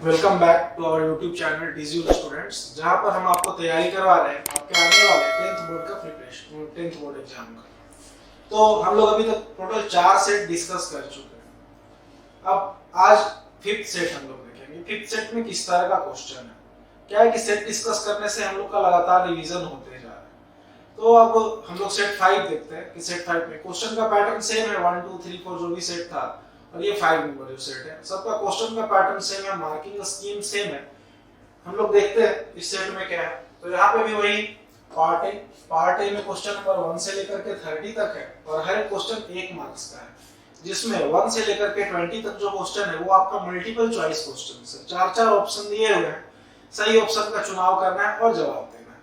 Welcome back to our YouTube channel TG students, जहां पर हम आपको तैयारी करवा रहे हैं आपके आने वाले 10th बोर्ड का प्रिपरेशन 10th बोर्ड एग्जाम का। तो हम लोग अभी तक टोटल 4 सेट डिस्कस कर चुके हैं। अब आज 5th सेट हम लोग देखेंगे। 5th सेट में किस तरह का क्वेश्चन है, क्या है कि सेट डिस्कस करने से हम लोग का लगातार रिवीजन होते जा रहा है। तो अब हम लोग सेट 5 देखते हैं कि सेट 5 में क्वेश्चन का पैटर्न सेम है। 1 2 3 4 जो भी सेट था और ये 5 नंबर जो सेट है, सबका क्वेश्चन का पैटर्न सेम है, मार्किंग स्कीम सेम है। हम लोग देखते हैं इस सेट में क्या है। तो यहाँ पे भी वही पार्ट ए में क्वेश्चन नंबर 1 से लेकर के 30 तक है और हर एक क्वेश्चन 1 मार्क्स का है, जिसमें 1 से लेकर के 20 तक जो क्वेश्चन है वो आपका मल्टीपल चॉइस क्वेश्चन है। 4 ऑप्शन दिए हुए हैं, सही ऑप्शन का चुनाव करना है और जवाब देना है।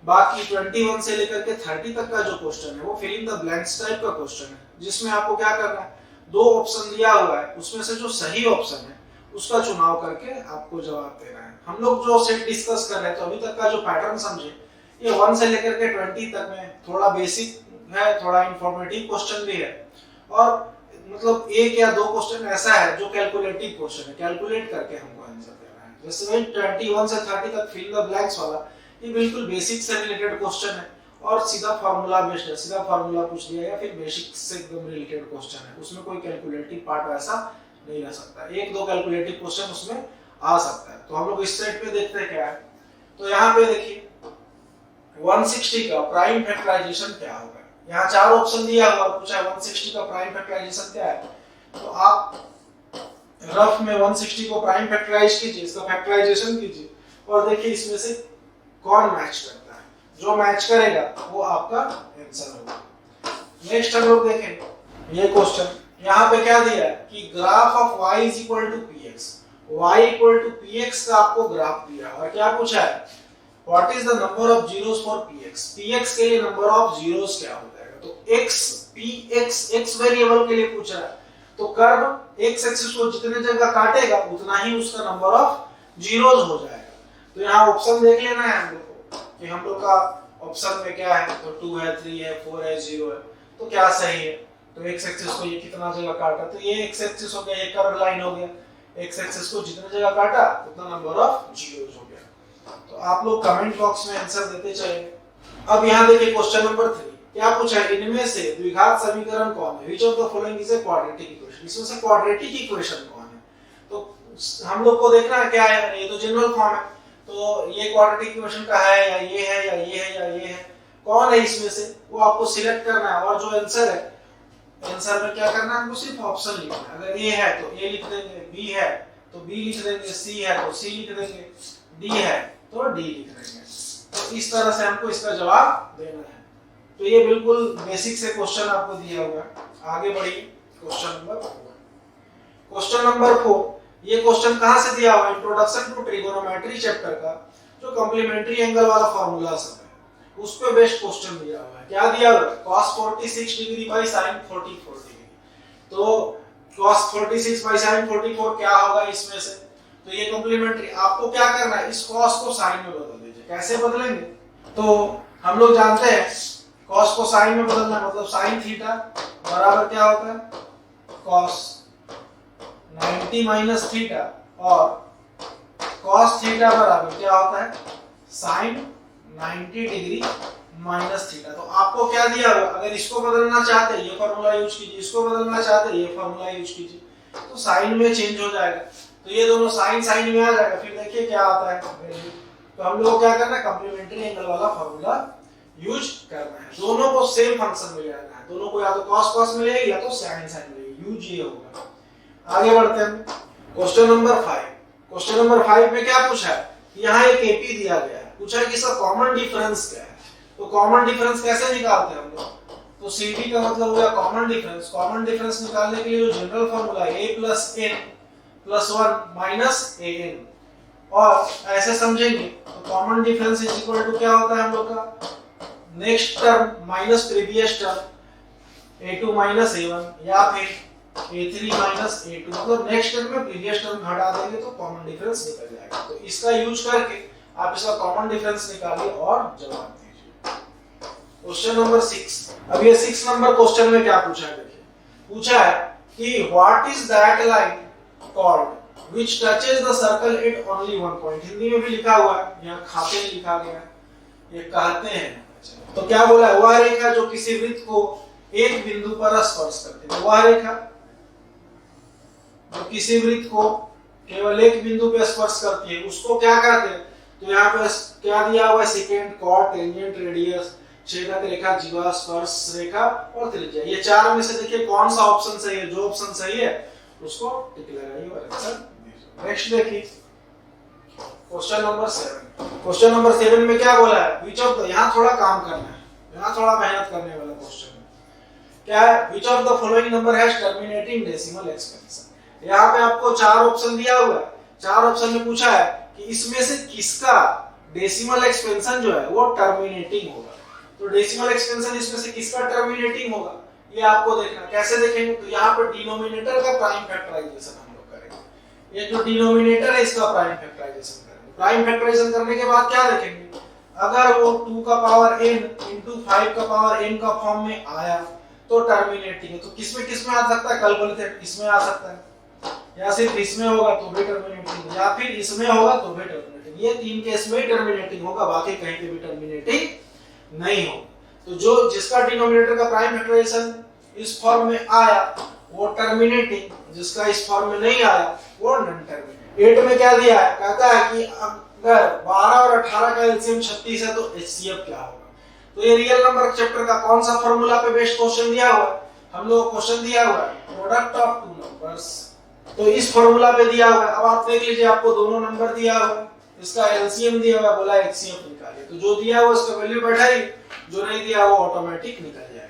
बाकी 21 से लेकर के 30 तक का जो क्वेश्चन है वो fill in the blanks type का क्वेश्चन है, जिसमें आपको क्या करना है, 2 ऑप्शन दिया हुआ है, उसमें से जो सही ऑप्शन है उसका चुनाव करके आपको जवाब देना है। हम लोग जो सेट डिस्कस कर रहे हैं तो अभी तक का जो पैटर्न समझे, ये 1 से लेकर के 20 तक में थोड़ा बेसिक है, थोड़ा इंफॉर्मेटिव क्वेश्चन भी है और मतलब 1 या 2 क्वेश्चन ऐसा है जो कैलकुलेटिव क्वेश्चन है, कैलकुलेट करके हमको आंसर देना है। जैसे 21 से 30 तक फिल द ब्लैंक्स वाला, ये बिल्कुल बेसिक से रिलेटेड क्वेश्चन है और सीधा फार्मूला बेस्ड है, सीधा फार्मूला पूछ दिया या फिर बेसिक से एकदम रिलेटेड क्वेश्चन है, उसमें कोई कैलकुलेटिव पार्ट ऐसा नहीं रह सकता। 1-2 कैलकुलेटिव क्वेश्चन उसमें आ सकता है। तो हम लोग इस सेट पे देखते हैं क्या है। तो यहाँ पे देखिए 160 का प्राइम फैक्टराइजेशन क्या होगा। यहाँ 4 ऑप्शन दिया हुआ, पूछा 160 का प्राइम फैक्टराइजेशन क्या है। तो आप रफ में 160 को प्राइम फैक्टराइज कीजिए, इसका फैक्टराइजेशन कीजिए और देखिए इसमें से कौन मैच करता है। जो मैच करेगा वो आपका आंसर होगा। नेक्स्ट हम लोग देखें ये क्वेश्चन, यहाँ पे क्या दिया है कि graph of y is equal to px, y equal to px का आपको ग्राफ दिया और क्या पूछा है, what is the number of zeros for px, px के लिए नंबर ऑफ जीरोस क्या हो जाएगा। तो x px x वेरिएबल के लिए पूछ रहा है, तो कर्व x एक्सिस को जितने जगह काटेगा उतना ही उसका नंबर ऑफ जीरोस हो जाएगा। तो यहाँ ऑप्शन देख लेना है हम लोग को कि हम लोग का ऑप्शन में क्या है। तो 2 है, 3 है, 4 है, 0 है, तो क्या सही है। तो x एक्सिस को ये कितना जगह काटा, तो ये x एक्सिस हो गया, ये कर्व लाइन हो गया। x एक्सिस को जितने जगह काटा उतना नंबर ऑफ जीरोस हो गया। तो आप लोग कमेंट बॉक्स में आंसर देते चलेंगे। अब यहाँ देखिए क्वेश्चन नंबर 3 क्या पूछा है, इनमें से द्विघात समीकरण कौन है, which of the following is a quadratic equation, इसमें से क्वाड्रेटिक इक्वेशन कौन है। तो हम लोग को देखना है क्या है, ये तो जनरल फॉर्म है, तो ये क्वाड्रेटिक इक्वेशन का है या ये है या ये है या ये है, कौन है इसमें से वो आपको सिलेक्ट करना है। और जो आंसर है, आंसर में क्या करना है, हमको सिर्फ ऑप्शन लिखना है। अगर ए है तो ए लिख देंगे, बी है तो बी लिख देंगे, सी है तो सी लिख देंगे, डी है तो डी लिख देंगे। तो इस तरह से हमको इसका जवाब देना है। तो ये बिल्कुल बेसिक से क्वेश्चन आपको दिया हुआ है। आगे बढ़िए क्वेश्चन नंबर 4। क्वेश्चन नंबर 4, ये क्वेश्चन कहां से दिया हुआ है, इंट्रोडक्शन टू ट्रिगोनोमेट्री चैप्टर का जो कॉम्प्लीमेंट्री एंगल वाला फार्मूला सब है उस पे बेस्ड क्वेश्चन दिया हुआ है। क्या दिया हुआ है, cos 46 degree by sin 44 degree. तो cos 46 बाय sin 44 क्या होगा इसमें से, तो ये कॉम्प्लीमेंट्री। आपको क्या करना है, इस cos को sin में बदल दीजिए। कैसे बदलेंगे, तो हम लोग जानते हैं cos को sin में बदलना मतलब sin थीटा बराबर क्या होता है, cos 90 माइनस थीटा और cos थीटा बराबर क्या होता है, sin 90 डिग्री माइनस थीटा। तो आपको क्या दिया हुआ, अगर इसको बदलना चाहते हैं ये फार्मूला यूज कीजिए, इसको बदलना चाहते हैं ये फार्मूला यूज कीजिए, तो साइन में चेंज हो जाएगा। तो ये दोनों साइन साइन में आ जाएगा, फिर देखिए क्या आता है। तो हम लोग क्या करना है, कॉम्प्लीमेंट्री एंगल वाला फार्मूला यूज करना है। दोनों को सेम फंक्शन मिल जाना है, दोनों को या तो cos cos मिलेगी या तो sin sin मिलेगी, यूज ये होगा। आगे बढ़ते हैं क्वेश्चन नंबर 5। क्वेश्चन नंबर 5 में क्या पूछा है, यहाँ एक एपी दिया गया है, पूछा है कि इसका कॉमन डिफरेंस क्या है। तो कॉमन डिफरेंस कैसे निकालते हैं हम लोग, तो सीडी का मतलब हो गया कॉमन डिफरेंस। कॉमन डिफरेंस निकालने के लिए जो जनरल फार्मूला है a + n + 1 - an, और ऐसे समझेंगे तो common difference is equal to क्या होता है हम लोग का, next term minus previous term a2 - a1 या फिर a3 - a2, मतलब नेक्स्ट टर्म में प्रीवियस टर्म घटा देंगे तो कॉमन डिफरेंस निकल जाएगा। तो इसका यूज करके आप इसका कॉमन डिफरेंस निकालिए और जवाब दीजिए। Question number 6। अब ये 6 नंबर क्वेश्चन में क्या पूछा है, देखिए पूछा है कि what is that line called which touches the circle at only one point। Hindi में भी लिखा हुआ है, यहाँ खाते में लिखा गया है, ये कहते हैं। तो क्या बोला है, वह रेखा जो किसी वृत्त को एक बिंदु पर स्पर्श करती है। तो वह रेखा जो किसी वृत्त को केवल एक बिंदु पे स्पर्श करती है उसको क्या कहते हैं। तो यहाँ पे क्या दिया हुआ है, सेकेंड, कॉट, टेंजेंट, रेडियस, छेदक रेखा, जीवा, स्पर्श रेखा और त्रिज्या। ये चार में से देखिए कौन सा ऑप्शन सही है। जो ऑप्शन सही है उसको टिक लगाइए और आंसर। नेक्स्ट देखिए क्वेश्चन नंबर 7। क्वेश्चन नंबर 7 में क्या बोला है, विच ऑफ द, यहाँ थोड़ा काम करना है, यहाँ थोड़ा मेहनत करने वाला क्वेश्चन है। क्या है, which of the following number has terminating decimal expansion. यहाँ पे आपको चार ऑप्शन दिया हुआ है, चार ऑप्शन में पूछा है कि इसमें से किसका डेसिमल एक्सपेंशन जो है वो टर्मिनेटिंग होगा। तो डेसिमल एक्सपेंशन इसमें से किसका टर्मिनेटिंग होगा ये आपको देखना। कैसे देखेंगे, तो यहाँ पर डिनोमिनेटर का प्राइम फैक्टराइजेशन हम लोग करेंगे। ये जो डिनोमिनेटर है इसका प्राइम फैक्टराइजेशन करेंगे। प्राइम फैक्टराइजेशन करने के बाद क्या देखेंगे, अगर वो 2 का पावर n इंटू 5 का पावर n का फॉर्म में आया तो टर्मिनेटिंग है। तो किसमें आ सकता है, कल्पनित इसमें आ सकता है, या सिर्फ इसमें होगा तो भी टर्मिनेटिंग, या फिर इसमें होगा तो भी टर्मिनेटिंग। ये तीन केस में टर्मिनेटिंग होगा, बाकी कहीं पे भी टर्मिनेटिंग नहीं होगा। तो जो जिसका डिनोमिनेटर का प्राइम फैक्टराइजेशन इस फॉर्म में आया वो टर्मिनेटिंग, जिसका इस फॉर्म में नहीं आया वो नॉन टर्मिनेटिंग। 8 में क्या दिया है, कहता है कि अगर 12 और 18 का एलसीएम 36 है तो एचसीएफ क्या होगा। तो ये रियल नंबर चैप्टर का कौन सा फार्मूला पे बेस्ड क्वेश्चन दिया हुआ है, हम लोग क्वेश्चन दिया हुआ है प्रोडक्ट ऑफ टू नंबर्स, तो इस फार्मूला पे दिया हुआ है। अब आप देख लीजिए, आपको दोनों नंबर दिया हुआ है, इसका एलसीएम दिया हुआ है, बोला एचसीएफ निकालिए। तो जो दिया हुआ उसका वैल्यू बैठाई, जो नहीं दिया वो ऑटोमेटिक निकल जाएगा।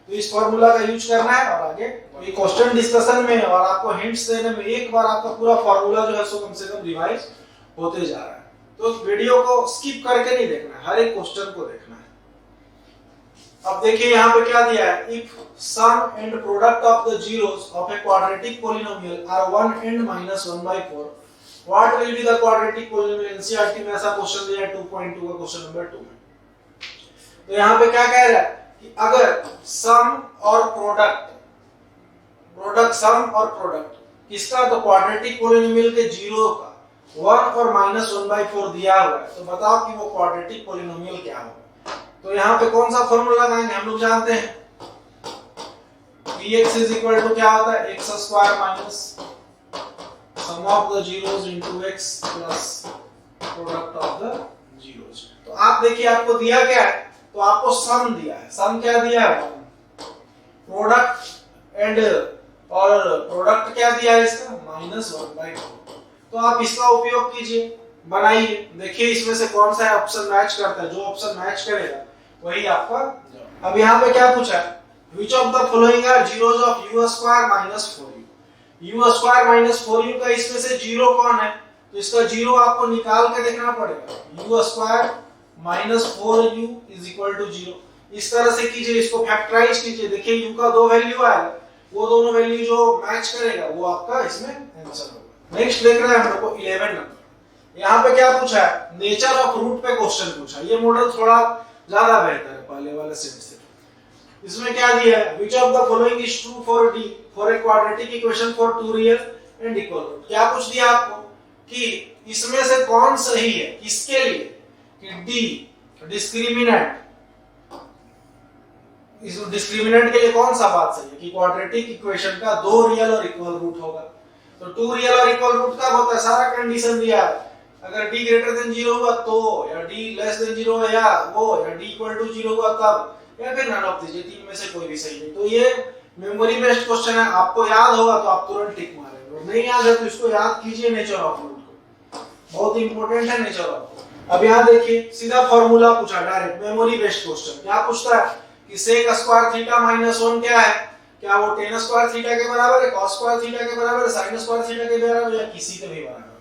तो इस फार्मूला का यूज करना है और आगे ये क्वेश्चन डिस्कशन में और आपको हिंट्स देने में एक बार आपका पूरा फार्मूला जो है सो कम से कम रिवाइज होते जा रहा है। तो वीडियो को स्किप करके नहीं देखना है, हर एक क्वेश्चन को देखना है। अब देखिए यहाँ पे क्या दिया है, if sum and product of the zeros of a quadratic polynomial are 1 and -1/4 what will be the quadratic polynomial. NCERT में ऐसा क्वेश्चन दिया है 2.2 का क्वेश्चन नंबर 2 में। तो यहाँ पे क्या कह रहा है कि अगर सम और प्रोडक्ट किसका, तो क्वाड्रेटिक पॉलिनोमियल के जीरो का 1 और -1/4 दिया हुआ है, तो बताओ कि वो क्वाड्रेटिक पॉलिनोमियल क्या होगा। तो यहाँ पे कौन सा फॉर्मूला लगाएंगे, हम लोग जानते हैं px = क्या होता है, x² minus sum of the zeros into x plus product of the zeros. तो आप देखिए आपको दिया क्या है, तो आपको सम दिया है। सम क्या दिया है, प्रोडक्ट एंड, और प्रोडक्ट क्या दिया है इसका -1/4। तो आप इसका उपयोग कीजिए, बनाइए, देखिए इसमें से कौन सा ऑप्शन मैच करता है। जो ऑप्शन मैच करेगा वही आपका। अब यहाँ पे क्या पूछा है, which of the following are zeros of u² -4u। u² -4u का इसमें से जीरो कौन है, तो इसका जीरो आपको निकाल के देखना पड़ेगा। u² -4u = 0। इस तरह से कीजिए, इसको फैक्टराइज कीजिए। देखिए u का दो वैल्यू आएगा, वो दोनों वैल्यू जो मैच करेगा वो आपका इसमें आंसर होगा। नेक्स्ट देख रहे हैं हम लोग को 11 नंबर। यहाँ पे क्या पूछा है, नेचर ऑफ रूट पे क्वेश्चन पूछा। ये मॉडल थोड़ा ज्यादा बेहतर है पहले वाले सेट से। इसमें क्या दिया है, which of the following is true for D for a quadratic equation for two real and equal root। क्या पूछ दिया आपको कि इसमें से कौन सही है, किसके लिए, कि D डिस्क्रिमिनेंट, इस डिस्क्रिमिनेंट के लिए कौन सा बात सही है कि क्वाड्रेटिक इक्वेशन का दो रियल और इक्वल रूट होगा। तो टू रियल और इक्वल रूट कब होता है, सारा कंडीशन दिया है। अगर d > 0 हुआ तो, या d < 0 है या वो, या d = 0 हुआ तब, या फिर नन ऑफ दीजिए, तीन में से कोई भी सही नहीं। तो ये मेमोरी बेस्ड क्वेश्चन है, आपको याद होगा तो आप तुरंत टिक मारेंगे, और नहीं याद है तो इसको याद कीजिए नेचर ऑफ रूट को, बहुत इंपॉर्टेंट है नेचर ऑफ रूट। अब यहाँ देखिए सीधा फार्मूला पूछा, डायरेक्ट मेमोरी बेस्ड क्वेश्चन। क्या पूछता है कि sec² θ - 1 क्या है, क्या वो tan² θ के बराबर है, cos² θ के बराबर है, sin² θ के बराबर है, या किसी के भी बराबर नहीं।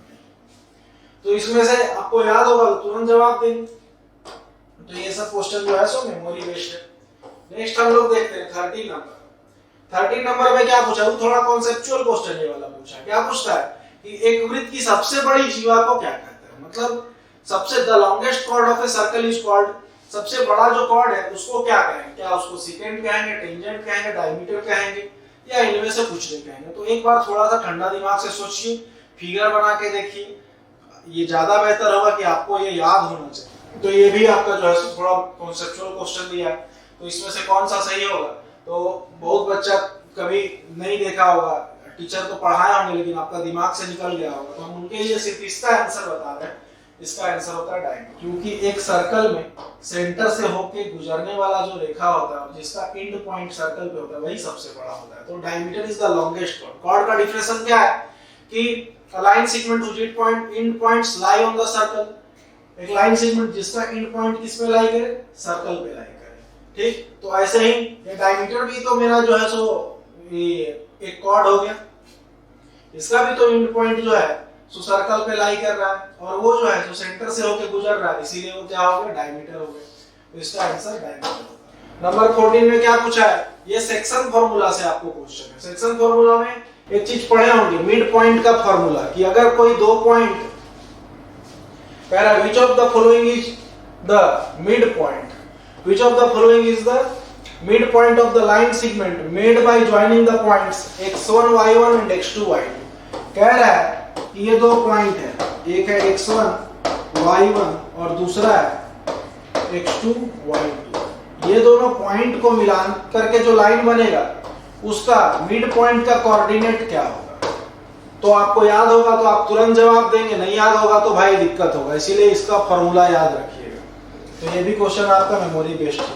तो इसमें से आपको याद होगा तो तुरंत जवाब देंगे। तो ये सब क्वेश्चन जो है सो मेमोरी बेस्ड है। नेक्स्ट हम लोग देखते हैं 13 नंबर। 13 नंबर में क्या पूछा, वो थोड़ा कॉन्सेप्चुअल क्वेश्चन ये वाला पूछा। क्या पूछता है कि एक वृत्त की सबसे बड़ी जीवा को क्या कहते हैं, मतलब सबसे the longest cord of a circle is called, सबसे बड़ा जो कॉर्ड है उसको क्या कहेंगे, क्या उसको सेकेंड कहेंगे, टेंजेंट कहेंगे, डायमीटर कहेंगे, या इनमें से कुछ नहीं कहेंगे। तो एक बार थोड़ा सा ठंडा दिमाग से सोचिए, फिगर बना के देखिए, ये ज्यादा बेहतर होगा कि आपको ये याद होना चाहिए। तो ये भी आपका जो है थोड़ा कॉन्सेप्चुअल क्वेश्चन दिया है, तो इसमें से कौन सा सही होगा। तो बहुत बच्चा कभी नहीं देखा होगा, टीचर तो पढ़ाए होंगे लेकिन आपका दिमाग से निकल गया होगा, तो हम उनके लिए सिर्फ इसका आंसर बता रहे हैं। इसका आंसर होता है डायमीटर, क्योंकि एक सर्कल में सेंटर से होके गुजरने वाला जो रेखा होता है जिसका एंड पॉइंट सर्कल पे होता है वही सबसे बड़ा होता है। तो diameter is the longest chord. Chord का डिफिनेशन क्या है कि a line segment whose end points lie on the circle, एक लाइन सेगमेंट जिसका एंड पॉइंट किस पे लाई करे, सर्कल पे लाई करे। ठीक, तो ऐसे ही ये डायमीटर भी तो मेरा जो है सो ये एक कॉर्ड हो गया, इसका भी तो एंड पॉइंट जो है सो सर्कल पे लाई कर रहा है, और वो जो है जो सेंटर से होके गुजर रहा है, इसीलिए वो क्या हो गया, डायमीटर हो गया। तो इसका आंसर डायमीटर होगा। नंबर 14 में क्या पूछा है, ये सेक्शन फार्मूला से आपको क्वेश्चन है। सेक्शन फार्मूला में एक चीज पढ़े होंगे, मिड पॉइंट का फार्मूला, कि अगर कोई दो पॉइंट कह रहा है which of the following is the midpoint, which of the following is the midpoint of the line segment made by joining the points x1 y1 and x2 y2। कह रहा है कि ये दो पॉइंट है, एक है x1 y1 और दूसरा है x2 y2। ये दोनों पॉइंट को मिलान करके जो लाइन बनेगा उसका मिड पॉइंट का कोऑर्डिनेट क्या होगा। तो आपको याद होगा तो आप तुरंत जवाब देंगे, नहीं याद होगा तो भाई दिक्कत होगा, इसीलिए इसका फॉर्मूला याद रखिएगा। तो ये भी क्वेश्चन आपका मेमोरी बेस्ड है।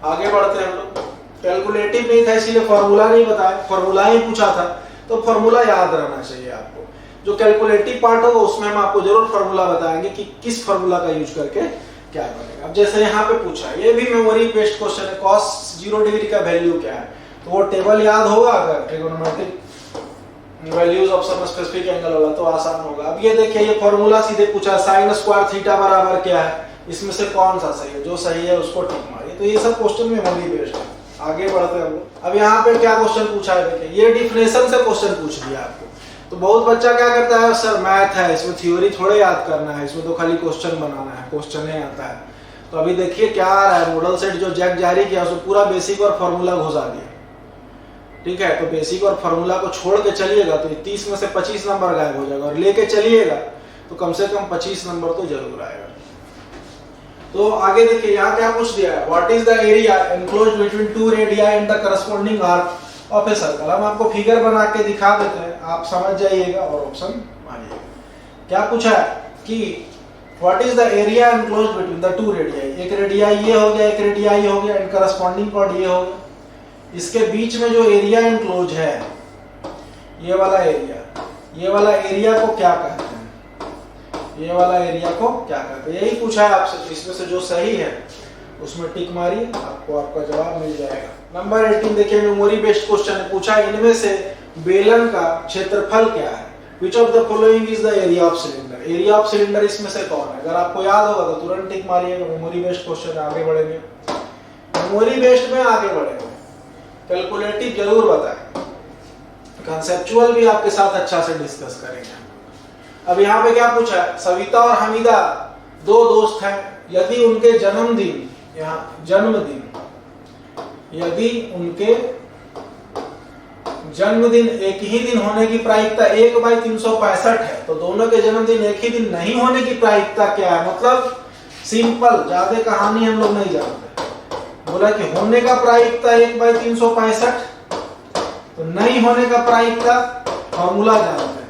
आगे बढ़ते हैं हम लोग। कैलकुलेटिव नहीं था इसीलिए फॉर्मूला नहीं बताया, फॉर्मूला ही पूछा था, तो फॉर्मूला याद रहना चाहिए आपको। जो कैलकुलेटिव पार्ट होगा उसमें हम आपको जरूर फॉर्मूला बताएंगे कि किस फॉर्मूला का यूज करके क्या बनेगा। अब जैसे यहाँ पे पूछा, ये भी मेमोरी बेस्ड क्वेश्चन है, cos 0 डिग्री का वैल्यू क्या है, तो वो टेबल याद होगा। अगर trigonometric values of some specific angle वाला तो आसान होगा। अब ये देखिए, ये फॉर्मूला सीधे पूछा sin स्क्वायर थीटा बराबर क्या है, इसमें से कौन सा सही है, जो सही है उसको टिक मारिए। तो ये सब क्वेश्चन मेमोरी बेस्ड है। आगे बढ़ते हैं हम लोग। अब यहाँ पे क्या क्वेश्चन पूछा है, देखिए ये डिफिनेशन से क्वेश्चन पूछ दिया आपको। तो बहुत बच्चा क्या करता है, सर मैथ है, इसमें थ्योरी थोड़े याद करना है, इसमें तो खाली क्वेश्चन बनाना है, क्वेश्चन ही आता है। तो अभी देखिए क्या आ रहा है, मॉडल सेट जो जैक जारी किया उसमें पूरा बेसिक और फॉर्मूला घुसा दिया। ठीक है, तो बेसिक और फॉर्मूला को छोड़ के चलिएगा तो 30 में से 25 नंबर गायब हो जाएगा, और लेके चलिएगा तो कम से कम 25 नंबर तो जरूर आएगा। तो आगे देखिए यहाँ क्या पूछ दिया है, what is the area enclosed between two radii in the corresponding arc of a circle. हम आपको फिगर बना के दिखा देते हैं, आप समझ जाइएगा और ऑप्शन मानिएगा। क्या पूछा है कि what is the area enclosed between the two radii, एक रेडियाई ये हो गया, एक रेडियाई हो गया, एंड करस्पॉन्डिंग कॉर्ड ये हो गया। इसके बीच में जो एरिया एनक्लोज है, ये वाला एरिया को क्या कहते हैं, ये वाला एरिया को क्या कहते हैं, यही पूछा है आपसे। तो इसमें से जो सही है उसमें टिक मारिए, आपको आपका जवाब मिल जाएगा। नंबर 18 देखिए, मेमोरी बेस्ड क्वेश्चन है। पूछा है इनमें से बेलन का क्षेत्रफल क्या है, which of the following is the area of cylinder. Area of cylinder इसमें से कौन है, अगर आपको याद होगा तो तुरंत टिक मारिएगा। मेमोरी बेस्ड क्वेश्चन है, आगे बढ़ेंगे। मेमोरी बेस्ड में आगे बढ़ेंगे, कैलकुलेटिव जरूर बताएं, कंसेप्चुअल भी आपके साथ अच्छा से डिस्कस करेंगे। अब यहाँ पे क्या पूछा है, सविता और हमीदा दो दोस्त हैं, यदि उनके जन्मदिन, यहाँ जन्मदिन, यदि उनके जन्मदिन एक ही दिन होने की प्रायिकता 1/365 है, तो दोनों के जन्मदिन एक ही दिन नहीं होने की प्रायिकता क्या है। मतलब सिंपल, ज्यादा कहानी हम लोग नहीं जानते। बोला कि होने का प्रायिकता 1/365, तो नहीं होने का प्रायिकता फॉर्मूला जानते हैं,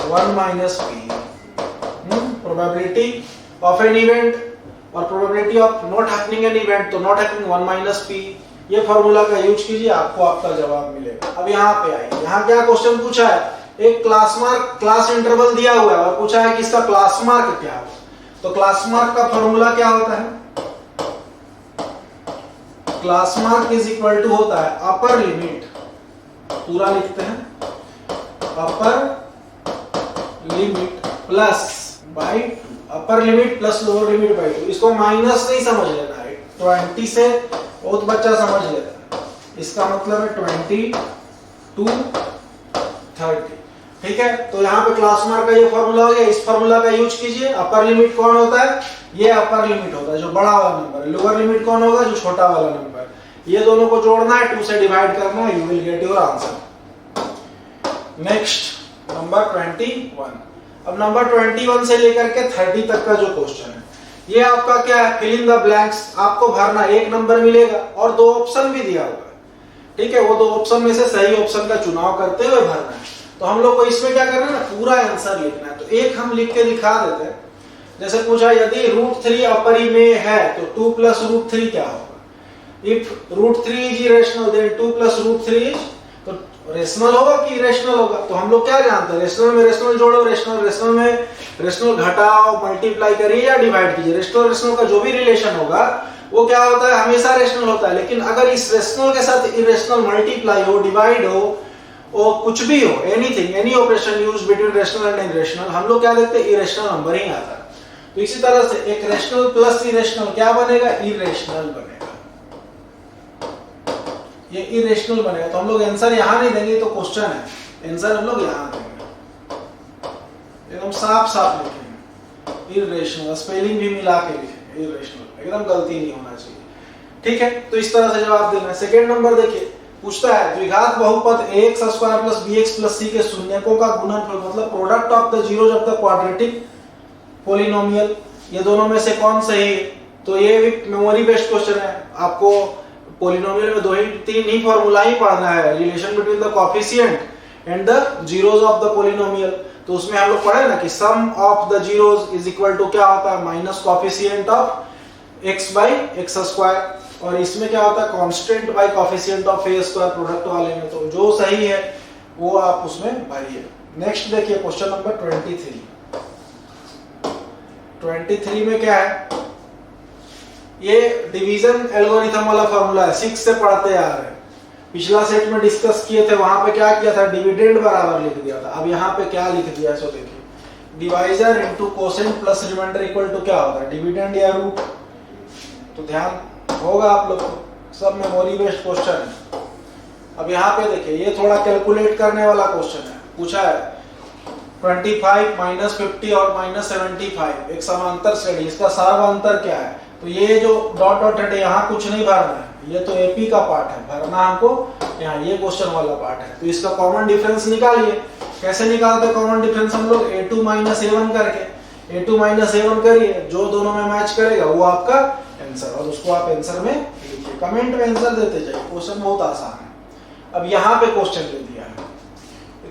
1 - p। Probability of an event और probability of not happening an event, तो नॉट हैपनिंग 1 - p। ये फॉर्मूला का यूज कीजिए, आपको आपका जवाब मिलेगा। अब यहाँ पे आइए, यहाँ क्या क्वेश्चन पूछा है, एक क्लास मार्क, क्लास इंटरवल दिया हुआ है और पूछा है कि इसका क्लास मार्क क्या है। तो क्लास मार्क का फॉर्मूला क्या होता है, class mark is equal to होता है अपर लिमिट, पूरा लिखते हैं, upper limit plus by upper limit plus lower limit by 2। इसको माइनस नहीं समझ लेना है, 20 से बहुत बच्चा समझ लेता है, इसका मतलब है 20 to 30। ठीक है, तो यहाँ पे क्लास मार्क का ये फॉर्मूला हो गया, इस फॉर्मूला का यूज कीजिए। अपर लिमिट कौन होता है, ये अपर लिमिट होता है जो बड़ा वाला नंबर है, लोअर लिमिट कौन होगा, जो छोटा वाला नंबर। ये दोनों को जोड़ना है, 2 से डिवाइड करना है, you will get your answer. Next number 21। अब नंबर 21 से लेकर के 30 तक का जो क्वेश्चन है, ये आपका क्या है, फिल इन द ब्लैंक्स। आपको भरना, एक नंबर मिलेगा और दो ऑप्शन भी दिया होगा, ठीक है। वो दो ऑप्शन में से सही ऑप्शन का चुनाव करते हुए भरना है। तो हम लोग को इसमें क्या करना है ना, पूरा आंसर लिखना है। तो एक हम लिख के दिखा देते हैं। जैसे पूछा यदि √3 अपरिमेय है तो 2 + √3 क्या होगा। If √3 is irrational then 2 + √3 is, तो रेशनल होगा कि इरेशनल होगा। तो हम लोग क्या जानते हैं, रेशनल में रेशनल जोड़ो, रेशनल में रेशनल घटाओ, मल्टीप्लाई करिए या डिवाइड कीजिए। रेशनल का जो भी रिलेशन होगा वो क्या होता है, हमेशा रेशनल होता है। लेकिन अगर इस रेशनल के साथ इरेशनल मल्टीप्लाई हो, डिवाइड हो, और कुछ भी हो, anything, any operation used between rational and irrational, हम लोग क्या देखते हैं, इरेशनल नंबर ही आता है। तो इसी तरह से एक रेशनल प्लस इरेशनल क्या बनेगा, इरेशनल बनेगा। ये इरेशनल बनेगा। तो हम लोग आंसर यहां नहीं देंगे, तो क्वेश्चन है, आंसर हम लोग यहां देंगे, एकदम साफ साफ लिखेंगे। इरेशनल स्पेलिंग भी मिला के लिखेंगे, इरेशनल, एकदम गलती नहीं होना चाहिए, ठीक है। तो इस तरह से जवाब देना है। सेकेंड नंबर देखिए, पूछता है द्विघात बहुपद ax² + bx + c के शून्यकों का गुणनफल, मतलब product of the zeros of the quadratic polynomial, ये दोनों में से कौन सही है। तो ये भी मेमोरी बेस्ड क्वेश्चन है। आपको पॉलिनोमियल में 2-3 ही फॉर्मूला ही पढ़ना है, relation between the coefficient and the zeros of the polynomial. तो उसमें हम लोग पढ़े ना कि sum of the zeros is equal to क्या होता है, माइनस कोएफिशिएंट ऑफ x/x²। और इसमें क्या होता है, constant by coefficient of a² product वाले में। तो जो सही है वो आप उसमें भरिए। नेक्स्ट देखिए क्वेश्चन नंबर 23 में क्या है, ये डिवीजन एल्गोरिथम वाला फॉर्मूला है, 6 से पढ़ते आ रहे हैं। पिछला सेट में डिस्कस किए थे, वहां पे क्या किया था, डिविडेंड बराबर लिख दिया था। अब यहाँ पे क्या लिख दिया, सो देखिए, divisor into quotient plus remainder equal to क्या होता है, डिविडेंड या रूट। तो ध्यान होगा आप लोग को, सब मेमोरी बेस्ड क्वेश्चन है। अब यहाँ पे देखिए, ये थोड़ा कैलकुलेट करने वाला क्वेश्चन है। पूछा है 25 -50 और -75 एक समांतर श्रेणी, इसका सर्वांतर क्या है। तो ये जो डॉट डॉट है, यहाँ कुछ नहीं भरना है, ये तो एपी का पार्ट है, भरना हमको यहाँ ये क्वेश्चन वाला पार्ट है। तो इसका कॉमन डिफरेंस निकालिए। कैसे निकालते कॉमन डिफरेंस हम लोग, a2 - a1 करके, a2 - a1 करिए, जो दोनों में मैच करेगा वो आपका आंसर, और उसको आप आंसर में लिखिए, कमेंट में आंसर देते जाइए। क्वेश्चन बहुत आसान है। अब यहाँ पे क्वेश्चन दे दिया है,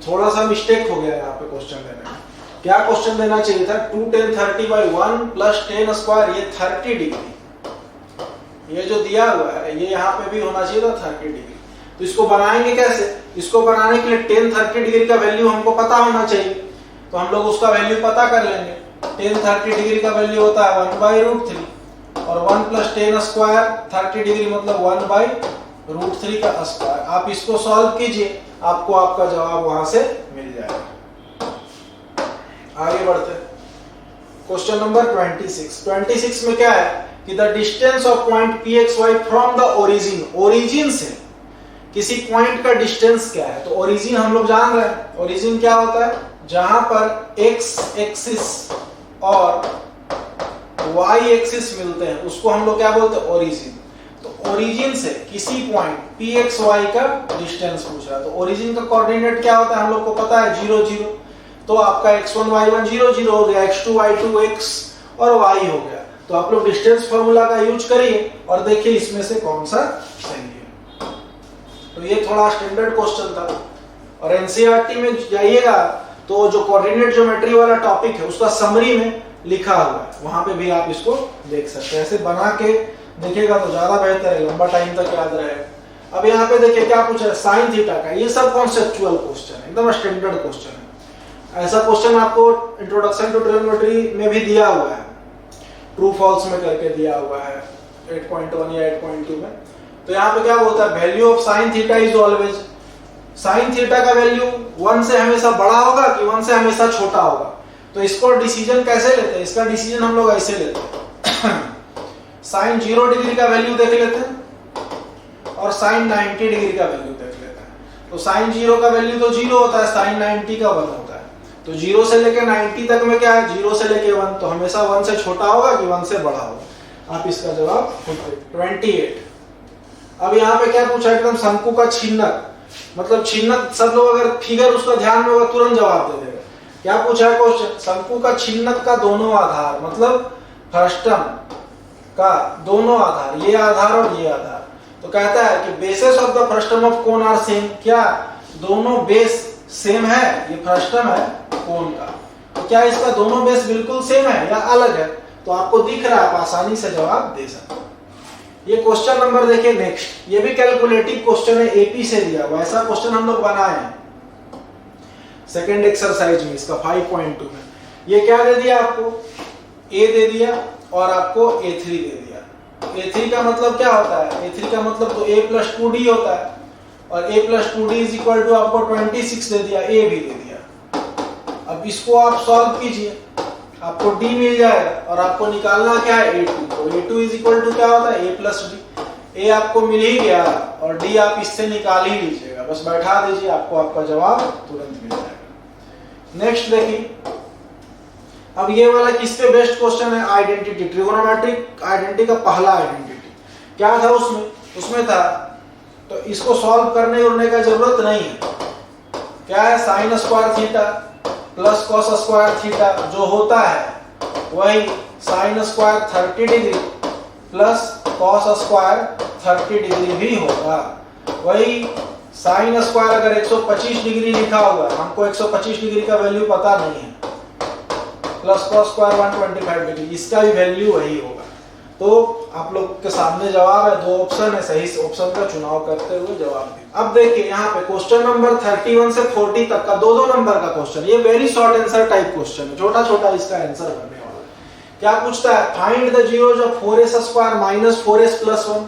थोड़ा सा मिस्टेक हो गया यहाँ पे क्वेश्चन देने में। क्या क्वेश्चन देना चाहिए था, 2 tan 30/1 + tan², ये 30 डिग्री, ये जो दिया हुआ है ये यहाँ पे भी होना चाहिए था 30 डिग्री। तो इसको बनाएंगे कैसे, इसको बनाने के लिए tan 30 डिग्री का वैल्यू हमको पता होना चाहिए। तो हम लोग उसका वैल्यू पता कर लेंगे। tan 30 डिग्री का वैल्यू होता है 1/√3, और 1 + tan² 30 डिग्री मतलब 1/√3 का स्क्वायर। आप इसको सॉल्व कीजिए, आपको आपका जवाब वहां से मिल जाएगा। आगे बढ़ते हैं, क्वेश्चन नंबर 26 में क्या है कि the distance of point pxy from the origin, origin से किसी पॉइंट का डिस्टेंस क्या है। तो ओरिजिन हम लोग जान रहे हैं, ओरिजिन क्या होता है, जहां पर x एक्सिस और y एक्सिस मिलते हैं उसको हम लोग क्या बोलते हैं, ओरिजिन। तो ओरिजिन से किसी पॉइंट pxy का डिस्टेंस पूछ रहा है। तो ओरिजिन का कोऑर्डिनेट क्या होता है, हम लोग को पता है 0 0। तो आपका x1 y1 0 0 हो गया, x2 y2 x और y हो गया। तो आप लोग डिस्टेंस फार्मूला का यूज करिए और देखिए इसमें से कौन सा सही है। तो ये थोड़ा स्टैंडर्ड क्वेश्चन था। और एनसीईआरटी में जाइएगा तो जो कोऑर्डिनेट ज्योमेट्री वाला टॉपिक है उसका समरी में लिखा हुआ है, वहां पे भी आप इसको देख सकते हैं। ऐसे बना के देखिएगा तो ज्यादा बेहतर है, लंबा टाइम तक याद रहेगा। अब यहाँ पे देखिए क्या पूछा है, साइन थीटा का। ये सब कॉन्सेप्चुअल क्वेश्चन है, एकदम स्टैंडर्ड क्वेश्चन है। ऐसा क्वेश्चन आपको इंट्रोडक्शन टू ट्रिग्नोमेट्री में भी दिया हुआ है, ट्रू फॉल्स में करके दिया हुआ है 8.1 या 8.2 में। तो यहाँ पे क्या बोलता है, value of sine theta is always, sine theta का वैल्यू 1 से हमेशा बड़ा होगा कि 1 से हमेशा छोटा होगा। तो इसको डिसीजन कैसे लेते हैं, इसका डिसीजन हम लोग ऐसे लेते हैं साइन 0 डिग्री का वैल्यू देख लेते हैं और साइन 90 डिग्री का वैल्यू देख लेते हैं। तो साइन 0 का वैल्यू तो 0 होता है, साइन 90 का 1 होता है। तो 0 से लेके 90 तक में क्या है, 0 से लेके 1, तो हमेशा 1 से छोटा होगा कि 1 से बड़ा होगा। आप इसका जवाब खुद 28। अब यहाँ पे क्या पूछा, एकदम शंकु का छिन्नक। मतलब छिन्नक, सब लोग अगर फिगर उसका ध्यान में होगा तुरंत जवाब दे देगा। क्या पूछा है क्वेश्चन? शंकु का छिन्नक का दोनों आधार, मतलब फ्रस्टम का दोनों आधार, ये आधार और ये आधार, तो कहता है कि bases of the frustum of cone are same. क्या दोनों बेस सेम है? ये फ्रस्टम है कोन का, तो क्या इसका दोनों बेस बिल्कुल सेम है या अलग है? तो आपको दिख रहा है, आप आसानी से जवाब दे सकते हैं। ये क्वेश्चन नंबर देखिए नेक्स्ट, ये भी कैलकुलेटिव क्वेश्चन है, एपी से दिया हुआ, ऐसा क्वेश्चन हम लोग बनाए हैं सेकंड एक्सरसाइज में, इसका 5.2 में। ये क्या दे दिया आपको? ए दे दिया और आपको A3 दे दिया। A3 का मतलब क्या होता है? A3 का मतलब तो A + 2D होता है, और A + 2D = आपको 26 दे दिया, A भी दे दिया। अब इसको आप सॉल्व कीजिए, आपको D मिल जाएगा, और आपको निकालना क्या है? A2। तो A2 = क्या होता है? A + D। A आपको मिल ही गया और D आप इससे निकाल ही लीजिएगा, बस बैठा दीजिए, आपको आपका जवाब तुरंत मिल जाएगा। नेक्स्ट देखिए, अब ये वाला किस पे बेस्ड क्वेश्चन है? आइडेंटिटी, ट्रिगोनोमेट्रिक आइडेंटिटी का पहला आइडेंटिटी। क्या था उसमें? उसमें था, तो इसको सॉल्व करने उड़ने का जरूरत नहीं है। क्या है? sin square theta plus cos square theta जो होता है वही sin square 30 degree plus cos square 30 degree भी होगा। वही sin स्क्वायर अगर 125 डिग्री लिखा हुआ है, हमको 125 डिग्री का वैल्यू पता नहीं है, प्लस cos स्क्वायर 125 डिग्री, इसका भी वैल्यू वही होगा। तो आप लोग के सामने जवाब है, दो ऑप्शन है, सही ऑप्शन का चुनाव करते हुए जवाब दें। अब देखिए यहाँ पे क्वेश्चन नंबर 31 से 40 तक का दो नंबर का क्वेश्चन, ये very short answer type question है, छोटा छोटा इसका आंसर करने वाला। क्या पूछता है? Find the zeros of 4s² - 4s + 1।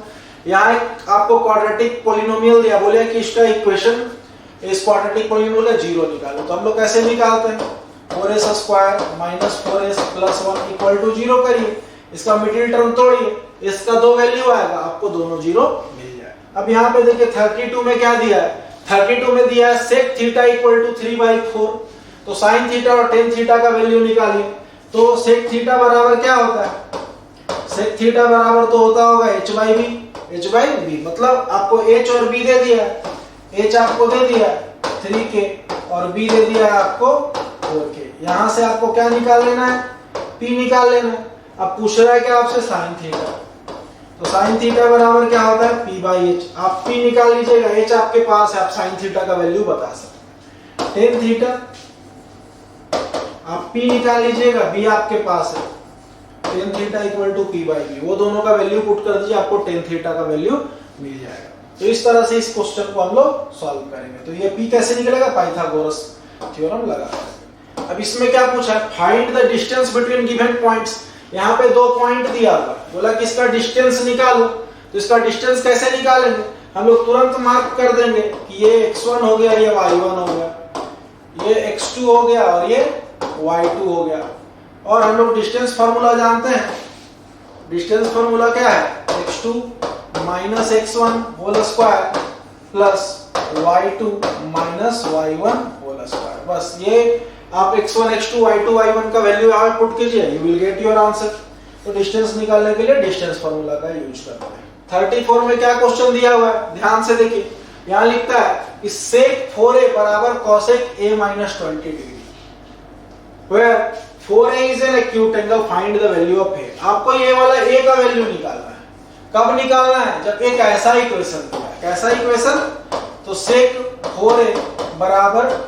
यहाँ एक आपको क्वाड्रेटिक पॉलिनोमियल दिया, बोले कि इसका इक्वेशन, इस क्वाड्रेटिक पॉलिनोमियल का जीरो निकालो। तो हम लोग कैसे निकालते हैं? 4s² - 4s + 1 = 0 करिए, इसका मिडिल टर्म तोड़िए, इसका दो वैल्यू आएगा, आपको दोनों जीरो मिल जाए। अब यहाँ पे देखिए 32 में क्या दिया है? 32 में दिया है sec थीटा = 3/4। तो sin थीटा और tan थीटा का वैल्यू निकालिए। तो sec थीटा बराबर क्या होता है? sec थीटा बराबर तो होता होगा h/b, मतलब आपको h और b दे दिया है। h आपको दे दिया 3k और b दे दिया है आपको 4k। यहाँ से आपको क्या निकाल लेना है? p निकाल लेना है। अब पूछ रहा है क्या आपसे? sin थीटा, तो sin थीटा बराबर क्या होता है? p/h। आप p निकाल लीजिएगा, h आपके पास है, आप sin थीटा का वैल्यू बता सकते हैं। tan थीटा आप p निकाल लीजिएगा, b आपके पास है, tan थीटा = p/b, वो दोनों का वैल्यू पुट कर दीजिए, आपको tan थीटा का वैल्यू मिल जाएगा। तो इस तरह से इस क्वेश्चन को हम लोग सॉल्व करेंगे। तो ये p कैसे निकलेगा? पाइथागोरस थ्योरम लगा। अब इसमें क्या पूछा है? Find the distance between given points. यहाँ पे दो पॉइंट दिया हुआ, बोला कि इसका डिस्टेंस निकालो। तो इसका डिस्टेंस कैसे निकालेंगे? हम लोग तुरंत मार्क कर देंगे कि ये x1 हो गया, ये y1 हो गया, ये x2 हो गया और ये y2 हो गया। और हम लोग डिस्टेंस फार्मूला जानते हैं। डिस्टेंस फार्मूला क्या है? x2 - x1 whole square plus y2 - y1 whole square. बस ये आप x1, x2, y2, y1 का वैल्यू यहाँ पुट कीजिए, you will get your answer. तो डिस्टेंस निकालने के लिए डिस्टेंस फार्मूला का यूज करते हैं। 34 में क्या क्वेश्चन दिया हुआ है? ध्यान से देखिए, यहाँ लिखता है कि sec 4a = cosec a - 20 degree, where 4a is an acute angle, find the value of a। आपको ये वाला a का वैल्यू निकालना है। कब निकालना है? जब एक ऐसा इक्वेशन दिया है। कैसा इक्वेशन? तो sec 4a =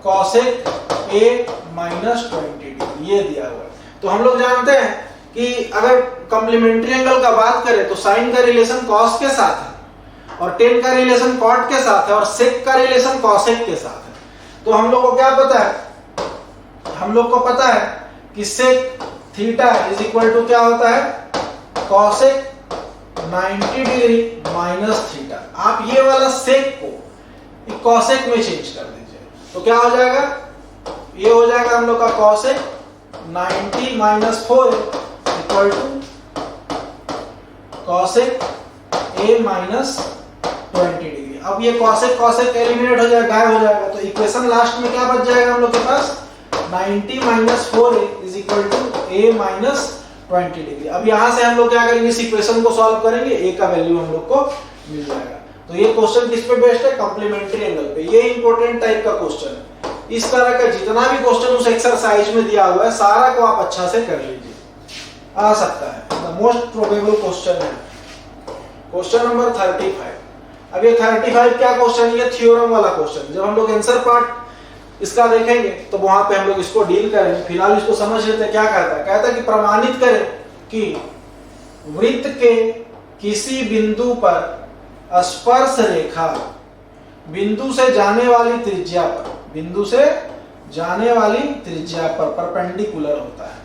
cosec a - 20 degree, ये दिया हुआ है। तो हम लोग जानते हैं कि अगर कॉम्प्लीमेंट्री एंगल का बात करें तो साइन का रिलेशन cos के साथ है, और tan का रिलेशन cot के साथ है, और sec का रिलेशन cosec के साथ है। तो हम लोग को क्या पता है? हम लोग को पता है कि sec थीटा = क्या होता है? cosec 90 degree minus theta. आप ये वाला sec को cosec में चेंज कर दीजिए, तो क्या हो जाएगा? ये हो जाएगा हम लोग का cosec 90 - 4 = cosec a - 20 डिग्री। अब ये cosec एलिमिनेट हो जाएगा, गायब हो जाएगा। तो इक्वेशन लास्ट में क्या बच जाएगा हम लोग के पास? 90 - 4a = a - 20 डिग्री। अब यहाँ से हम लोग क्या करेंगे? इस इक्वेशन को सॉल्व करेंगे, a का वैल्यू हम लोग को मिल जाएगा। तो ये क्वेश्चन किस पे बेस्ड है? कॉम्प्लीमेंट्री एंगल पे। ये इंपॉर्टेंट टाइप का क्वेश्चन है। इस तरह का जितना भी क्वेश्चन उस एक्सरसाइज में दिया हुआ है सारा को आप अच्छा से कर लीजिए, आ सकता है। द मोस्ट प्रोबेबल क्वेश्चन है क्वेश्चन नंबर 35। अब ये 35 क्या क्वेश्चन? ये थ्योरम वाला क्वेश्चन। जब हम लोग आंसर पार्ट इसका देखेंगे तो वहां पे हम लोग इसको डील करेंगे। फिलहाल इसको समझ लेते हैं क्या कहता है। कहता है कि प्रमाणित करें कि वृत्त के किसी बिंदु पर स्पर्श रेखा बिंदु से जाने वाली त्रिज्या पर, बिंदु से जाने वाली त्रिज्या पर परपेंडिकुलर होता है।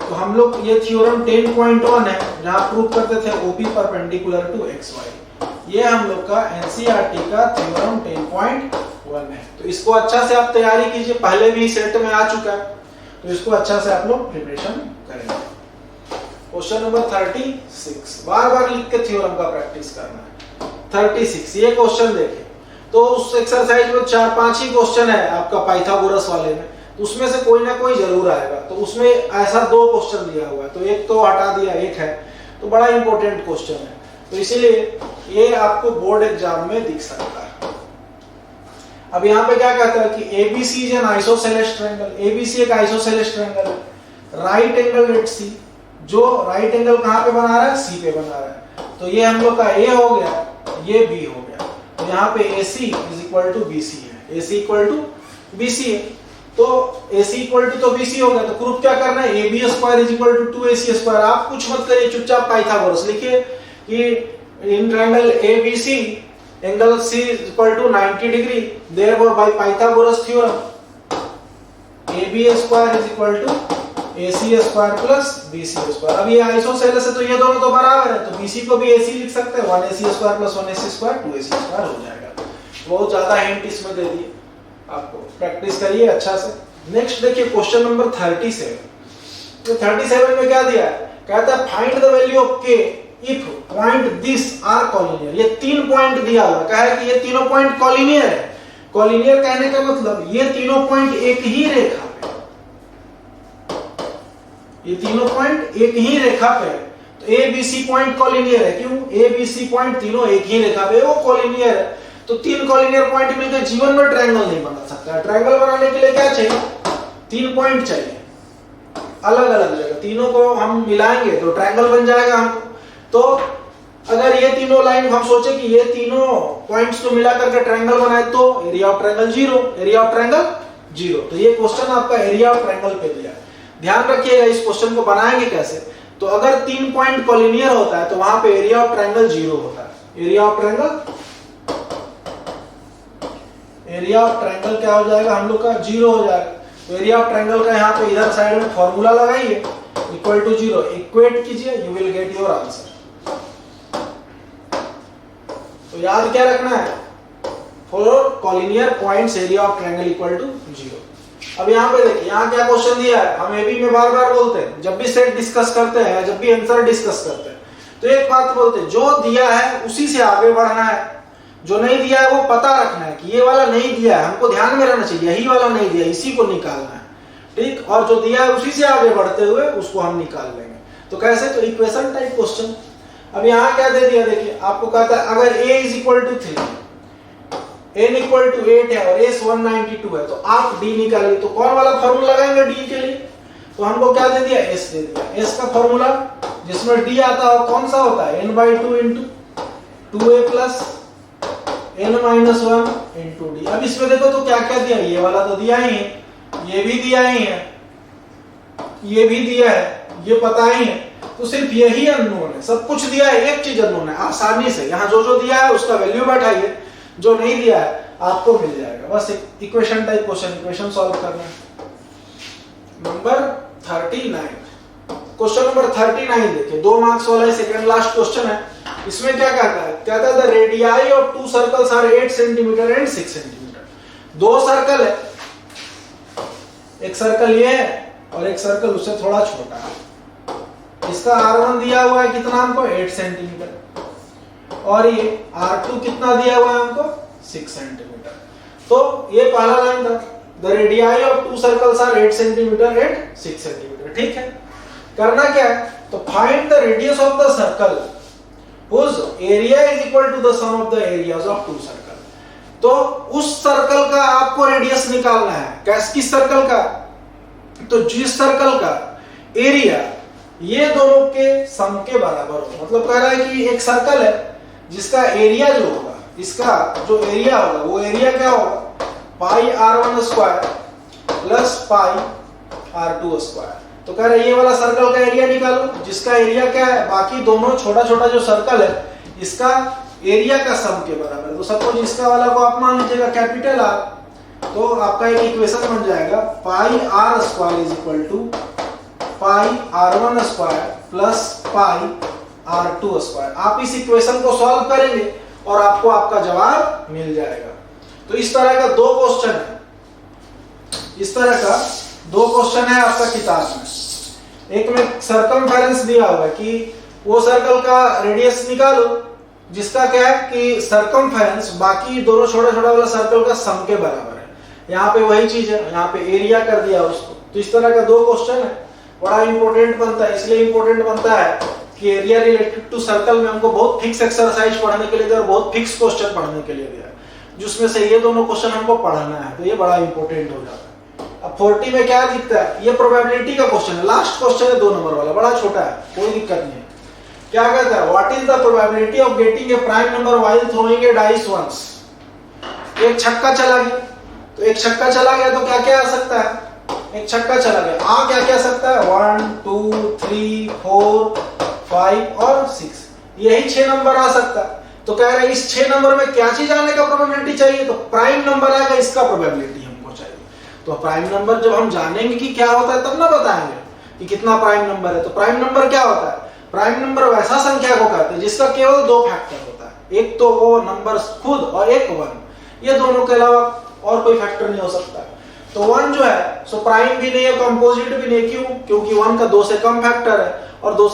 तो हम लोग ये थ्योरम 10.1 है जहां प्रूव करते थे OP परपेंडिकुलर टू XY। ये हम लोग का NCERT का थ्योरम 10.1 है। तो इसको अच्छा से आप तैयारी कीजिए, पहले भी सेट में आ चुका है, तो इसको अच्छा से आप लोग प्रिपरेशन करेंगे। क्वेश्चन नंबर 36, बार बार लिख के थ्योरम का प्रैक्टिस करना है। 36 ये क्वेश्चन देखें तो उस एक्सरसाइज में 4-5 ही क्वेश्चन है आपका पाइथागोरस वाले में, तो उसमें से कोई ना कोई जरूर आएगा। तो उसमें ऐसा 2 क्वेश्चन दिया हुआ है, तो एक तो हटा दिया, एक है, तो बड़ा इंपॉर्टेंट क्वेश्चन है, तो इसीलिए ये आपको बोर्ड एग्जाम में दिख सकता है। अब यहाँ पे क्या कहता है कि ABC is an isosceles triangle. ABC एक आइसोसेलेस ट्रायंगल है। राइट एंगल एट C, जो राइट एंगल कहाँ पे बना रहा है? C पे बना रहा है। तो ये हम लोग का A हो गया, ये B हो गया। तो यहाँ पे AC is equal to BC है। AC इक्वल टू BC है, तो AC इक्वल टू तो BC हो गया। तो प्रूफ क्या करना है? AB square is equal to 2AC square. आप कुछ मत करिए, चुपचाप पाइथागोरस लिखिए कि in triangle ABC angle C is equal to 90 degree, therefore by Pythagoras theorem AB square is equal to AC square plus BC square. अब ये isosceles है तो ये दोनों तो बराबर है, तो BC को भी AC लिख सकते हैं। 1AC square plus 1AC square 2AC square हो जाएगा। बहुत ज्यादा हिंट इसमें दे दिए आपको, प्रैक्टिस करिए अच्छा से। नेक्स्ट देखिए क्वेश्चन नंबर 37। तो 37 में क्या दिया है? कहता है find the value of K if point this are collinear. ये 3 पॉइंट दिया हुआ, कहा है कि ये तीनों पॉइंट कॉलिनियर है। कॉलिनियर कहने का मतलब ये तीनों पॉइंट एक ही रेखा पे, ये तीनों पॉइंट एक ही रेखा पे है। तो ABC पॉइंट कॉलिनियर है। क्यों? ABC पॉइंट तीनों एक ही रेखा पे, वो कॉलिनियर है। तो 3 कॉलिनियर पॉइंट मिलकर जीवन में ट्रायंगल नहीं बना सकता। ट्रायंगल बनाने के लिए क्या चाहिए? 3 पॉइंट चाहिए अलग अलग जगह। तीनों को हम मिलाएंगे तो ट्रायंगल बन जाएगा हमको। तो अगर ये तीनों लाइन हम सोचे कि ये तीनों पॉइंट्स को मिला करके ट्रायंगल बनाए तो area of triangle 0, area of triangle 0। तो ये क्वेश्चन आपका एरिया ऑफ ट्रायंगल पे दिया है। ध्यान रखिएगा इस क्वेश्चन को बनाएंगे कैसे। तो अगर 3 पॉइंट कॉलिनियर होता है तो वहां पे एरिया ऑफ ट्रायंगल 0 होता है। एरिया ऑफ ट्रायंगल क्या हो जाएगा हम लोग का? 0 हो जाएगा। तो एरिया ऑफ ट्रायंगल का यहाँ पे इधर साइड में फॉर्मूला लगाइए, इक्वल टू 0, इक्वेट कीजिए, you will get your answer. तो याद क्या रखना है? For collinear points area of triangle equal to 0। अब यहाँ पे देखिए, यहाँ क्या क्वेश्चन दिया है। हम AB में बार बार बोलते हैं जब भी सेट डिस्कस करते हैं या जब भी आंसर डिस्कस करते हैं, तो एक बात बोलते हैं, जो दिया है उसी से आगे बढ़ना है, जो नहीं दिया है वो पता रखना है कि ये वाला नहीं दिया है, हमको ध्यान में रहना चाहिए यही वाला नहीं दिया, इसी को निकालना है, ठीक। और जो दिया है उसी से आगे बढ़ते हुए उसको हम निकाल लेंगे। तो कैसे? तो इक्वेशन टाइप क्वेश्चन। अब यहाँ क्या दे दिया देखिए, आपको कहता है अगर A is equal to 3, n equal to 8 है और S 192 है, तो आप D निकालिए। तो कौन वाला फॉर्मूला लगाएंगे D के लिए? तो हमको क्या दे दिया? S दे दिया। S का फॉर्मूला जिसमें D आता हो कौन सा होता है? n/2 into 2a plus n-1 into D। अब इसमें देखो तो क्या क्या दिया, ये वाला तो दिया ही है, ये भी दिया ही है, ये भी दिया है, ये पता ही है। तो सिर्फ यही अननोन है, सब कुछ दिया है, एक चीज अननोन है। आसानी से यहाँ जो जो दिया है उसका वैल्यू बैठाइए, जो नहीं दिया है आपको मिल जाएगा। बस एक equation type question, equation solve करना है। नंबर 39, क्वेश्चन नंबर 39 देखिए, 2 मार्क्स वाला सेकंड लास्ट क्वेश्चन है। इसमें क्या कहता है? कहता है the radii of 2 circles are 8 centimetre and 6 centimetre. 2 circle है, एक सर्कल ये है और एक सर्कल उससे थोड़ा छोटा है। इसका R1 दिया हुआ है कितना हमको? 8 सेंटीमीटर, और ये R2 कितना दिया हुआ है हमको? 6 सेंटीमीटर। तो ये पहला लाइन था, the radii of 2 circles are 8 centimetre and 6 centimetre, ठीक है। करना क्या है, तो find the radius of the circle whose area is equal to the sum of the areas of two circle। तो उस सर्कल का आपको रेडियस निकालना है। किस सर्कल का, तो जिस सर्कल का एरिया ये दोनों के सम के बराबर हो। मतलब कह रहा है कि एक सर्कल है जिसका एरिया जो होगा, इसका जो एरिया होगा वो एरिया क्या होगा, पाई r1 square plus pi r2 square. तो कह रहे ये वाला सर्कल का एरिया निकालो जिसका एरिया क्या है, बाकी दोनों छोटा छोटा जो सर्कल है इसका एरिया का सम के बराबर है। तो सपोज इसका वाला को आप मान लीजिएगा कैपिटल R, तो आपका एक इक्वेशन बन जाएगा pi r square is equal to pi r1 square plus pi r2 square. आप इस इक्वेशन को सॉल्व करेंगे और आपको आपका जवाब मिल जाएगा। तो इस तरह का दो क्वेश्चन है, इस तरह का दो क्वेश्चन है आपका किताब में। एक में सर्कमफेरेंस दिया हुआ है कि वो सर्कल का रेडियस निकालो जिसका क्या है कि सर्कमफेरेंस बाकी दोनों छोटा छोटा वाला सर्कल का सम के बराबर है। यहाँ पे वही चीज है, यहाँ पे एरिया कर दिया उसको। तो इस तरह का दो क्वेश्चन है, बड़ा इंपॉर्टेंट बनता है। इसलिए इंपॉर्टेंट बनता है कि एरिया रिलेटेड टू सर्कल में हमको बहुत फिक्स एक्सरसाइज पढ़ने के लिए दिया और बहुत फिक्स क्वेश्चन पढ़ने के लिए दिया है, जिसमें से ये दोनों क्वेश्चन हमको पढ़ना है। तो ये बड़ा इंपॉर्टेंट हो जाता है। अब 40 में क्या दिखता है, ये प्रोबेबिलिटी का क्वेश्चन है, लास्ट क्वेश्चन है 2 नंबर वाला, बड़ा छोटा है, कोई दिक्कत नहीं है। क्या कहता है, what is the probability of getting a prime number while throwing a dice once. एक छक्का चला गया, तो एक छक्का चला गया तो क्या क्या आ सकता है, एक छक्का चला गया, आ क्या क्या सकता है 1 2 3 4 5 और 6, यही 6 नंबर आ सकता है। तो कह रहे हैं इस 6 नंबर में क्या चीज आने का प्रोबेबिलिटी चाहिए, तो प्राइम नंबर आएगा, इसका प्रोबेबिलिटी हमको चाहिए। तो प्राइम नंबर जब हम जानेंगे कि क्या होता है तब ना बताएंगे कि कितना प्राइम नंबर है। तो प्राइम नंबर क्या होता है, प्राइम नंबर वैसा संख्या को कहते हैं जिसका केवल 2 फैक्टर होता है, एक तो वो नंबर खुद और एक 1, ये दोनों के अलावा और कोई फैक्टर नहीं हो सकता। तो 1 जो है सो प्राइम भी नहीं है, कंपोजिट भी नहीं। क्यों, क्योंकि 1 का 2 से कम फैक्टर है और 2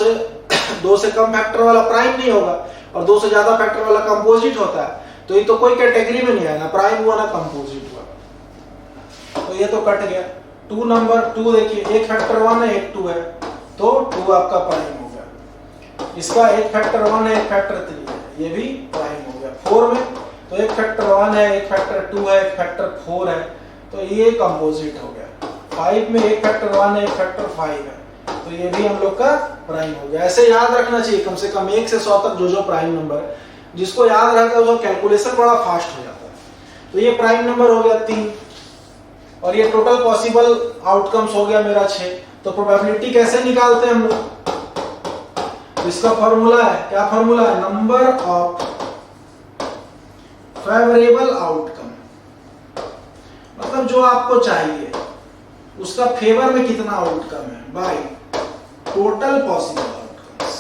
से कम फैक्टर वाला प्राइम नहीं होगा और 2 से ज्यादा फैक्टर वाला कंपोजिट होता है। तो ये तो कोई कैटेगरी में नहीं आएगा, प्राइम हुआ ना कंपोजिट हुआ। तो ये तो कट गया। 2 नंबर 2 देखिए, एक फैक्टर 1 है एक 2 है, तो 2 आपका प्राइम हो गया। इसका एक फैक्टर 1 है एक फैक्टर 3 है, ये भी प्राइम हो गया। 4 में तो एक फैक्टर 1 है एक फैक्टर 2 है एक फैक्टर 4 है, तो ये कंपोजिट हो गया। 5 में एक फैक्टर 1 है एक फैक्टर 5 है, तो ये भी हम लोग का प्राइम हो गया। ऐसे याद रखना चाहिए कम से कम 1 से 100 तक जो प्राइम नंबर है, जिसको याद रहता है उसको कैलकुलेशन बड़ा फास्ट हो जाता है। तो ये प्राइम नंबर हो गया 3 और ये टोटल पॉसिबल आउटकम्स हो गया मेरा 6। तो प्रोबेबिलिटी कैसे निकालते हैं हम लोग, इसका फॉर्मूला है, क्या फॉर्मूला है, नंबर ऑफ फेवरेबल आउटकम। मतलब जो आपको चाहिए उसका फेवर में कितना आउटकम है, बाय टोटल पॉसिबल आउटकम्स।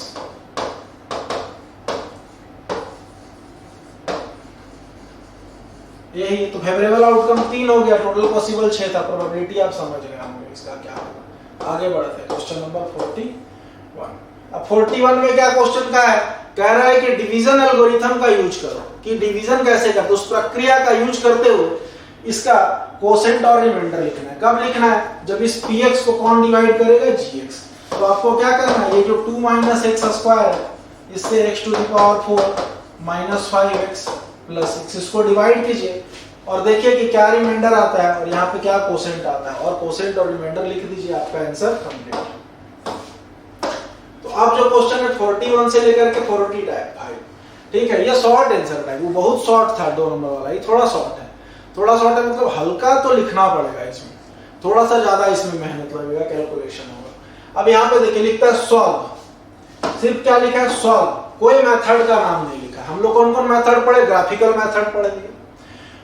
यही तो फेवरेबल आउटकम 3 हो गया, टोटल पॉसिबल 6 था। प्रोबेबिलिटी आप समझ गए होंगे इसका क्या होगा। आगे बढ़ते हैं क्वेश्चन नंबर 41। अब 41 में क्या क्वेश्चन का है, कह रहा है कि डिवीजन एल्गोरिथम का यूज करो, कि डिवीजन कैसे करते, उस प्रक्रिया का यूज करते हुए इसका कोसेंट और रिमाइंडर लिखना है। कब लिखना है, जब इस px को कौन डिवाइड करेगा, gx। तो आपको क्या करना है, ये जो 2 - x स्क्वायर है इससे x⁴ -5x + 6 इसको डिवाइड कीजिए और देखिए कि क्या रिमाइंडर आता है और यहाँ पे क्या कोसेंट आता है, और कोसेंट और रिमाइंडर लिख दीजिए, आपका आंसर कंप्लीट। तो अब जो क्वेश्चन है 41 से लेकर के 45, ठीक है, ये शॉर्ट आंसर टाइप, वो बहुत शॉर्ट था 2 नंबर वाला, ये थोड़ा शॉर्ट है। थोड़ा शॉर्ट है मतलब हल्का तो लिखना पड़ेगा, इसमें थोड़ा सा ज्यादा इसमें मेहनत लगेगा, कैलकुलेशन होगा। अब यहाँ पे देखिए लिखता है सॉल्व, सिर्फ क्या लिखा है सॉल्व, कोई मेथड का नाम नहीं लिखा। हम लोग कौन कौन मेथड पढ़े, ग्राफिकल मेथड पढ़ेंगे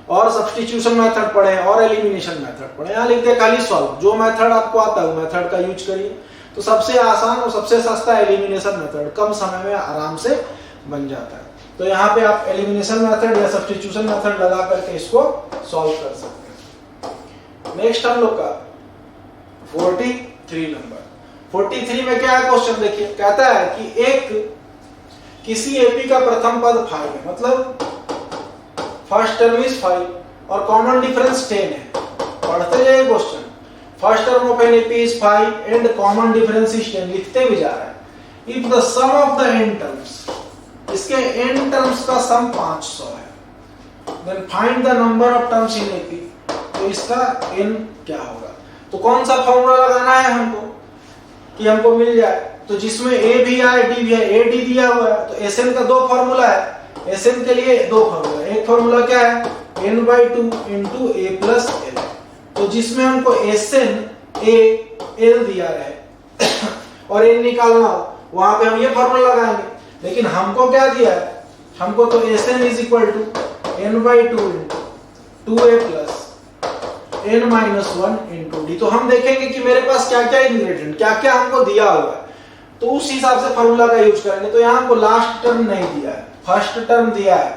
और सब्स्टिट्यूशन मेथड पढ़े और एलिमिनेशन मेथड पढ़े। यहाँ लिख दिया खाली सॉल्व, जो मेथड आपको आता है वो मेथड का यूज करिए। तो सबसे आसान और सबसे सस्ता एलिमिनेशन मेथड, कम समय में आराम से बन जाता है। तो यहाँ पे आप एलिमिनेशन मेथड या सब्स्टिट्यूशन मेथड लगा करके इसको सॉल्व कर सकते हैं। नेक्स्ट हम लोग का 43 नंबर। 43 में क्या है क्वेश्चन देखिए, कहता है कि एक किसी एपी का प्रथम पद 5 है, मतलब फर्स्ट टर्म इज 5 और कॉमन डिफरेंस 10 है। पढ़ते जाइए question. First term of an AP is 5 and common difference is 10, लिखते भी जा रहा है। If the sum of the n terms, इसके एन टर्म्स का सम 500 है, then find the number of terms in AP, तो इसका एन क्या होगा। तो कौन सा फॉर्मूला लगाना है हमको कि हमको मिल जाए, तो जिसमें ए भी आए डी भी है, ए डी दिया हुआ है तो एस एन का दो फॉर्मूला है, एस एन के लिए दो फॉर्मूला, एक फॉर्मूला क्या है n/2 इंटू ए प्लस एल, तो जिसमें हमको एस एन ए एल दिया है और एन निकालना हो वहां पे हम ये फॉर्मूला लगाएंगे, लेकिन हमको क्या दिया है, हमको तो S n is equal to n/2 into 2a plus n-1 into d. तो हम देखेंगे कि मेरे पास क्या क्या इंग्रेडिएंट, क्या क्या हमको दिया हुआ है, तो उस हिसाब से फॉर्मूला का यूज करेंगे। तो यहाँ हमको लास्ट टर्म नहीं दिया है, फर्स्ट टर्म दिया है,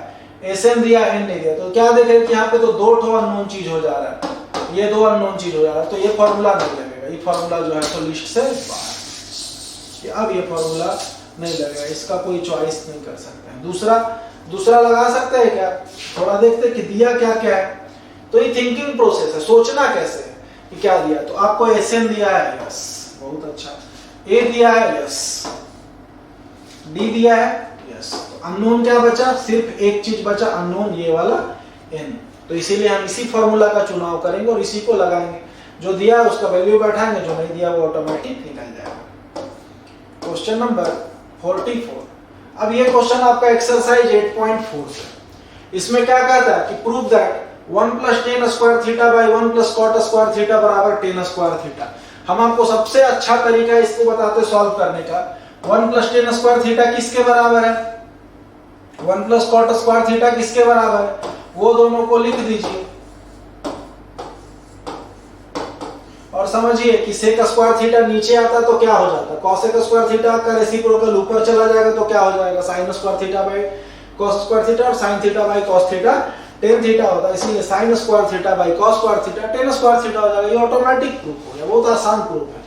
एसएन दिया, एन नहीं दिया, तो क्या देख रहे हैं कि यहाँ पे तो दो ठो अननोन चीज हो जा रहा है, ये दो अननोन चीज हो जा रहा है, तो ये फॉर्मूला नहीं लगेगा, ये फॉर्मूला जो है तो लिस्ट से बाहर, अब ये फॉर्मूला नहीं लगेगा, इसका कोई चॉइस नहीं कर सकते हैं। दूसरा लगा सकते हैं क्या, थोड़ा देखते कि दिया क्या क्या है। तो ये थिंकिंग प्रोसेस है, सोचना कैसे है कि क्या दिया। तो आपको एसएन दिया है, यस, बहुत अच्छा, ए दिया है, यस, डी दिया है, यस, तो अननोन क्या बचा, सिर्फ एक चीज बचा अननोन, ये वाला एन, तो इसीलिए हम इसी फॉर्मूला का चुनाव करेंगे और इसी को लगाएंगे, जो दिया है उसका वैल्यू बैठाएंगे, जो नहीं दिया वो ऑटोमेटिक निकल जाएगा। Question number 44। अब ये क्वेश्चन आपका एक्सरसाइज 8.4 से, इसमें क्या कहता है कि prove that 1 + tan square theta by 1 + cot square theta बराबर tan स्क्वायर थीटा। हम आपको सबसे अच्छा तरीका इसको बताते सॉल्व करने का, 1 + tan स्क्वायर थीटा किसके बराबर है, 1 + cot स्क्वायर थीटा किसके बराबर है, वो दोनों को लिख दीजिए और समझिए कि sec स्क्वायर थीटा नीचे आता तो क्या हो जाता, cos स्क्वायर थीटा का रेसिप्रोकल ऊपर चला जाएगा तो क्या हो जाएगा, sin square theta by cos square theta, और sin theta by cos theta tan theta होता है, इसीलिए sin square theta by cos square theta tan square theta हो जाएगा। ये ऑटोमेटिक प्रूफ हो गया, बहुत आसान प्रूफ है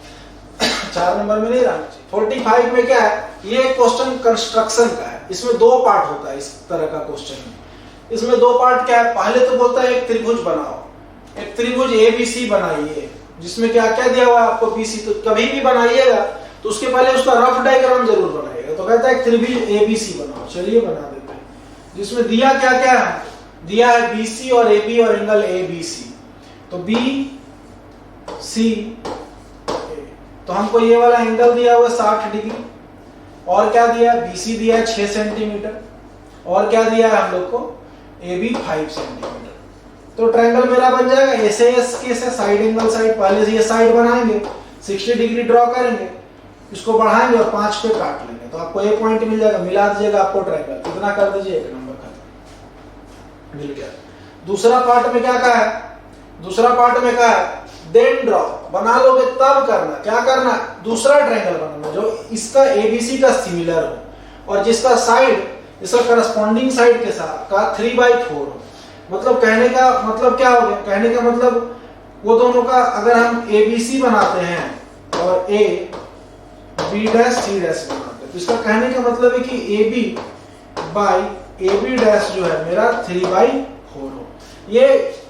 4 नंबर में नहीं रहना चाहिए। 45 में क्या है, ये क्वेश्चन कंस्ट्रक्शन का है, इसमें दो पार्ट होता है इस तरह का क्वेश्चन। इसमें दो पार्ट क्या है, पहले तो बोलता है एक त्रिभुज बनाओ, एक त्रिभुज एबीसी बनाइए, जिसमें क्या क्या दिया हुआ है आपको बीसी, तो कभी भी बनाइएगा तो उसके पहले उसका रफ डायग्राम जरूर बनाइएगा। तो कहता है एक त्रिभुज एबीसी बनाओ, चलिए बना देते हैं, जिसमें दिया क्या क्या है, दिया है बीसी और एबी और एंगल एबीसी, तो बी सी, तो हमको ये वाला एंगल दिया हुआ 60 डिग्री, और क्या दिया है, बीसी दिया है 6 सेंटीमीटर, और क्या दिया है हम लोग को, AB 5 सेंटीमीटर। तो ट्रायंगल मेरा बन जाएगा एसएएस के से साइड एंगल साइड, पहले से ये साइड बनाएंगे, 60 डिग्री ड्रॉ करेंगे, इसको बढ़ाएंगे और 5 पे काट लेंगे, तो आपको एक पॉइंट मिल जाएगा, मिला दीजिएगा आपको ट्रायंगल, कितना कर दीजिए, एक नंबर खत्म, मिल गया। दूसरा पार्ट में क्या कहा है, दूसरा पार्ट में कहा है देन ड्रॉ, बना लोगे तब करना, क्या करना, दूसरा ट्रायंगल बनाना जो इसका एबीसी का सिमिलर हो और जिसका साइड इसका करस्पॉन्डिंग साइड के साथ का 3/4 हो। मतलब कहने का मतलब क्या हो गया, कहने का मतलब वो दोनों का अगर हम एबीसी बनाते हैं और A B dash C dash बनाते हैं, तो इसका कहने का मतलब है कि AB बाई AB डैश जो है मेरा 3/4 हो, ये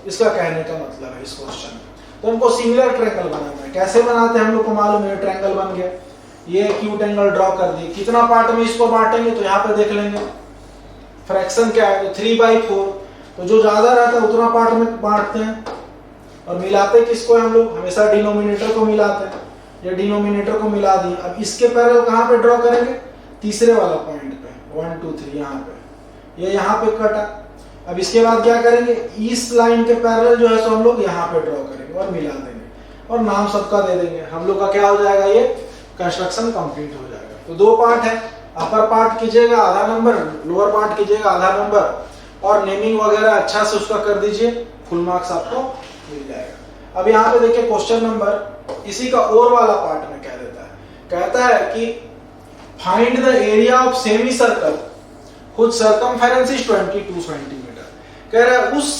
इसका कहने का मतलब है इस क्वेश्चन में। तो हमको सिमिलर ट्रायंगल बनाना है, कैसे बनाते हैं हम लोग को मालूम है, ट्रायंगल बन गया, ये एक्यूट एंगल ड्रॉ कर दिए, कितना पार्ट में इसको बांटेंगे, तो यहाँ पे देख लेंगे फ्रैक्शन क्या है, तो 3/4, तो जो ज्यादा रहता है उतना पार्ट में बांटते हैं और मिलाते किसको हम लोग, हमेशा डिनोमिनेटर को मिलाते हैं, ये डिनोमिनेटर को मिला दिए। अब इसके पैरेलल कहाँ पे ड्रॉ करेंगे, तीसरे वाला पॉइंट पे, 1 2 3 यहाँ पे, ये यहाँ पे कटा। अब इसके बाद क्या करेंगे, इस लाइन के पैरेलल जो है सो हम लोग यहाँ पे ड्रॉ करेंगे और मिला देंगे और नाम सबका दे देंगे, हम लोग का क्या हो जाएगा, ये कंस्ट्रक्शन कंप्लीट हो जाएगा। तो दो पार्ट है, अपर पार्ट कीजिएगा आधा नंबर, लोअर पार्ट कीजिएगा आधा नंबर, और नेमिंग वगैरह अच्छा से उसका कर दीजिए, फुल मार्क्स आपको मिल जाएगा। अब यहाँ पे देखिए क्वेश्चन नंबर इसी का और वाला पार्ट में क्या देता है, कहता है कि find the area of semi circle which circumference is 22 centimetre. कह रहा है उस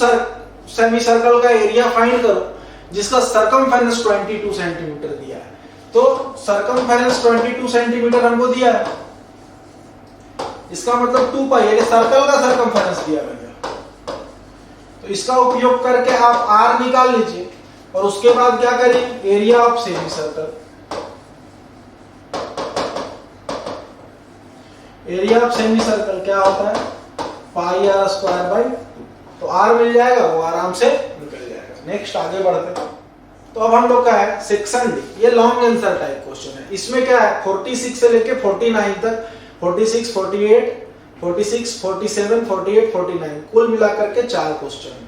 सेमी सर्कल का एरिया फाइंड करो जिसका सर्कमफेरेंस 22 सेंटीमीटर दिया है। तो सर्कमफेरेंस 22 सेंटीमीटर हमको दिया है, इसका मतलब 2 पाई, ये सर्कल का सर्कमफेरेंस दिया भैया, तो इसका उपयोग करके आप r निकाल लीजिए। और उसके बाद क्या करें, area of semi circle. Area of semi circle क्या होता है, पाई आर स्क्वायर बाई 2। तो आर मिल जाएगा, वो आराम से निकल जाएगा। नेक्स्ट आगे बढ़ते हैं। तो अब हम लोग का है सेक्शन डी, ये लॉन्ग आंसर टाइप क्वेश्चन है। इसमें क्या है 46 से लेके 49 तक, 46, 48, 46, 47, 48, 49 कुल मिलाकर के 4 क्वेश्चन।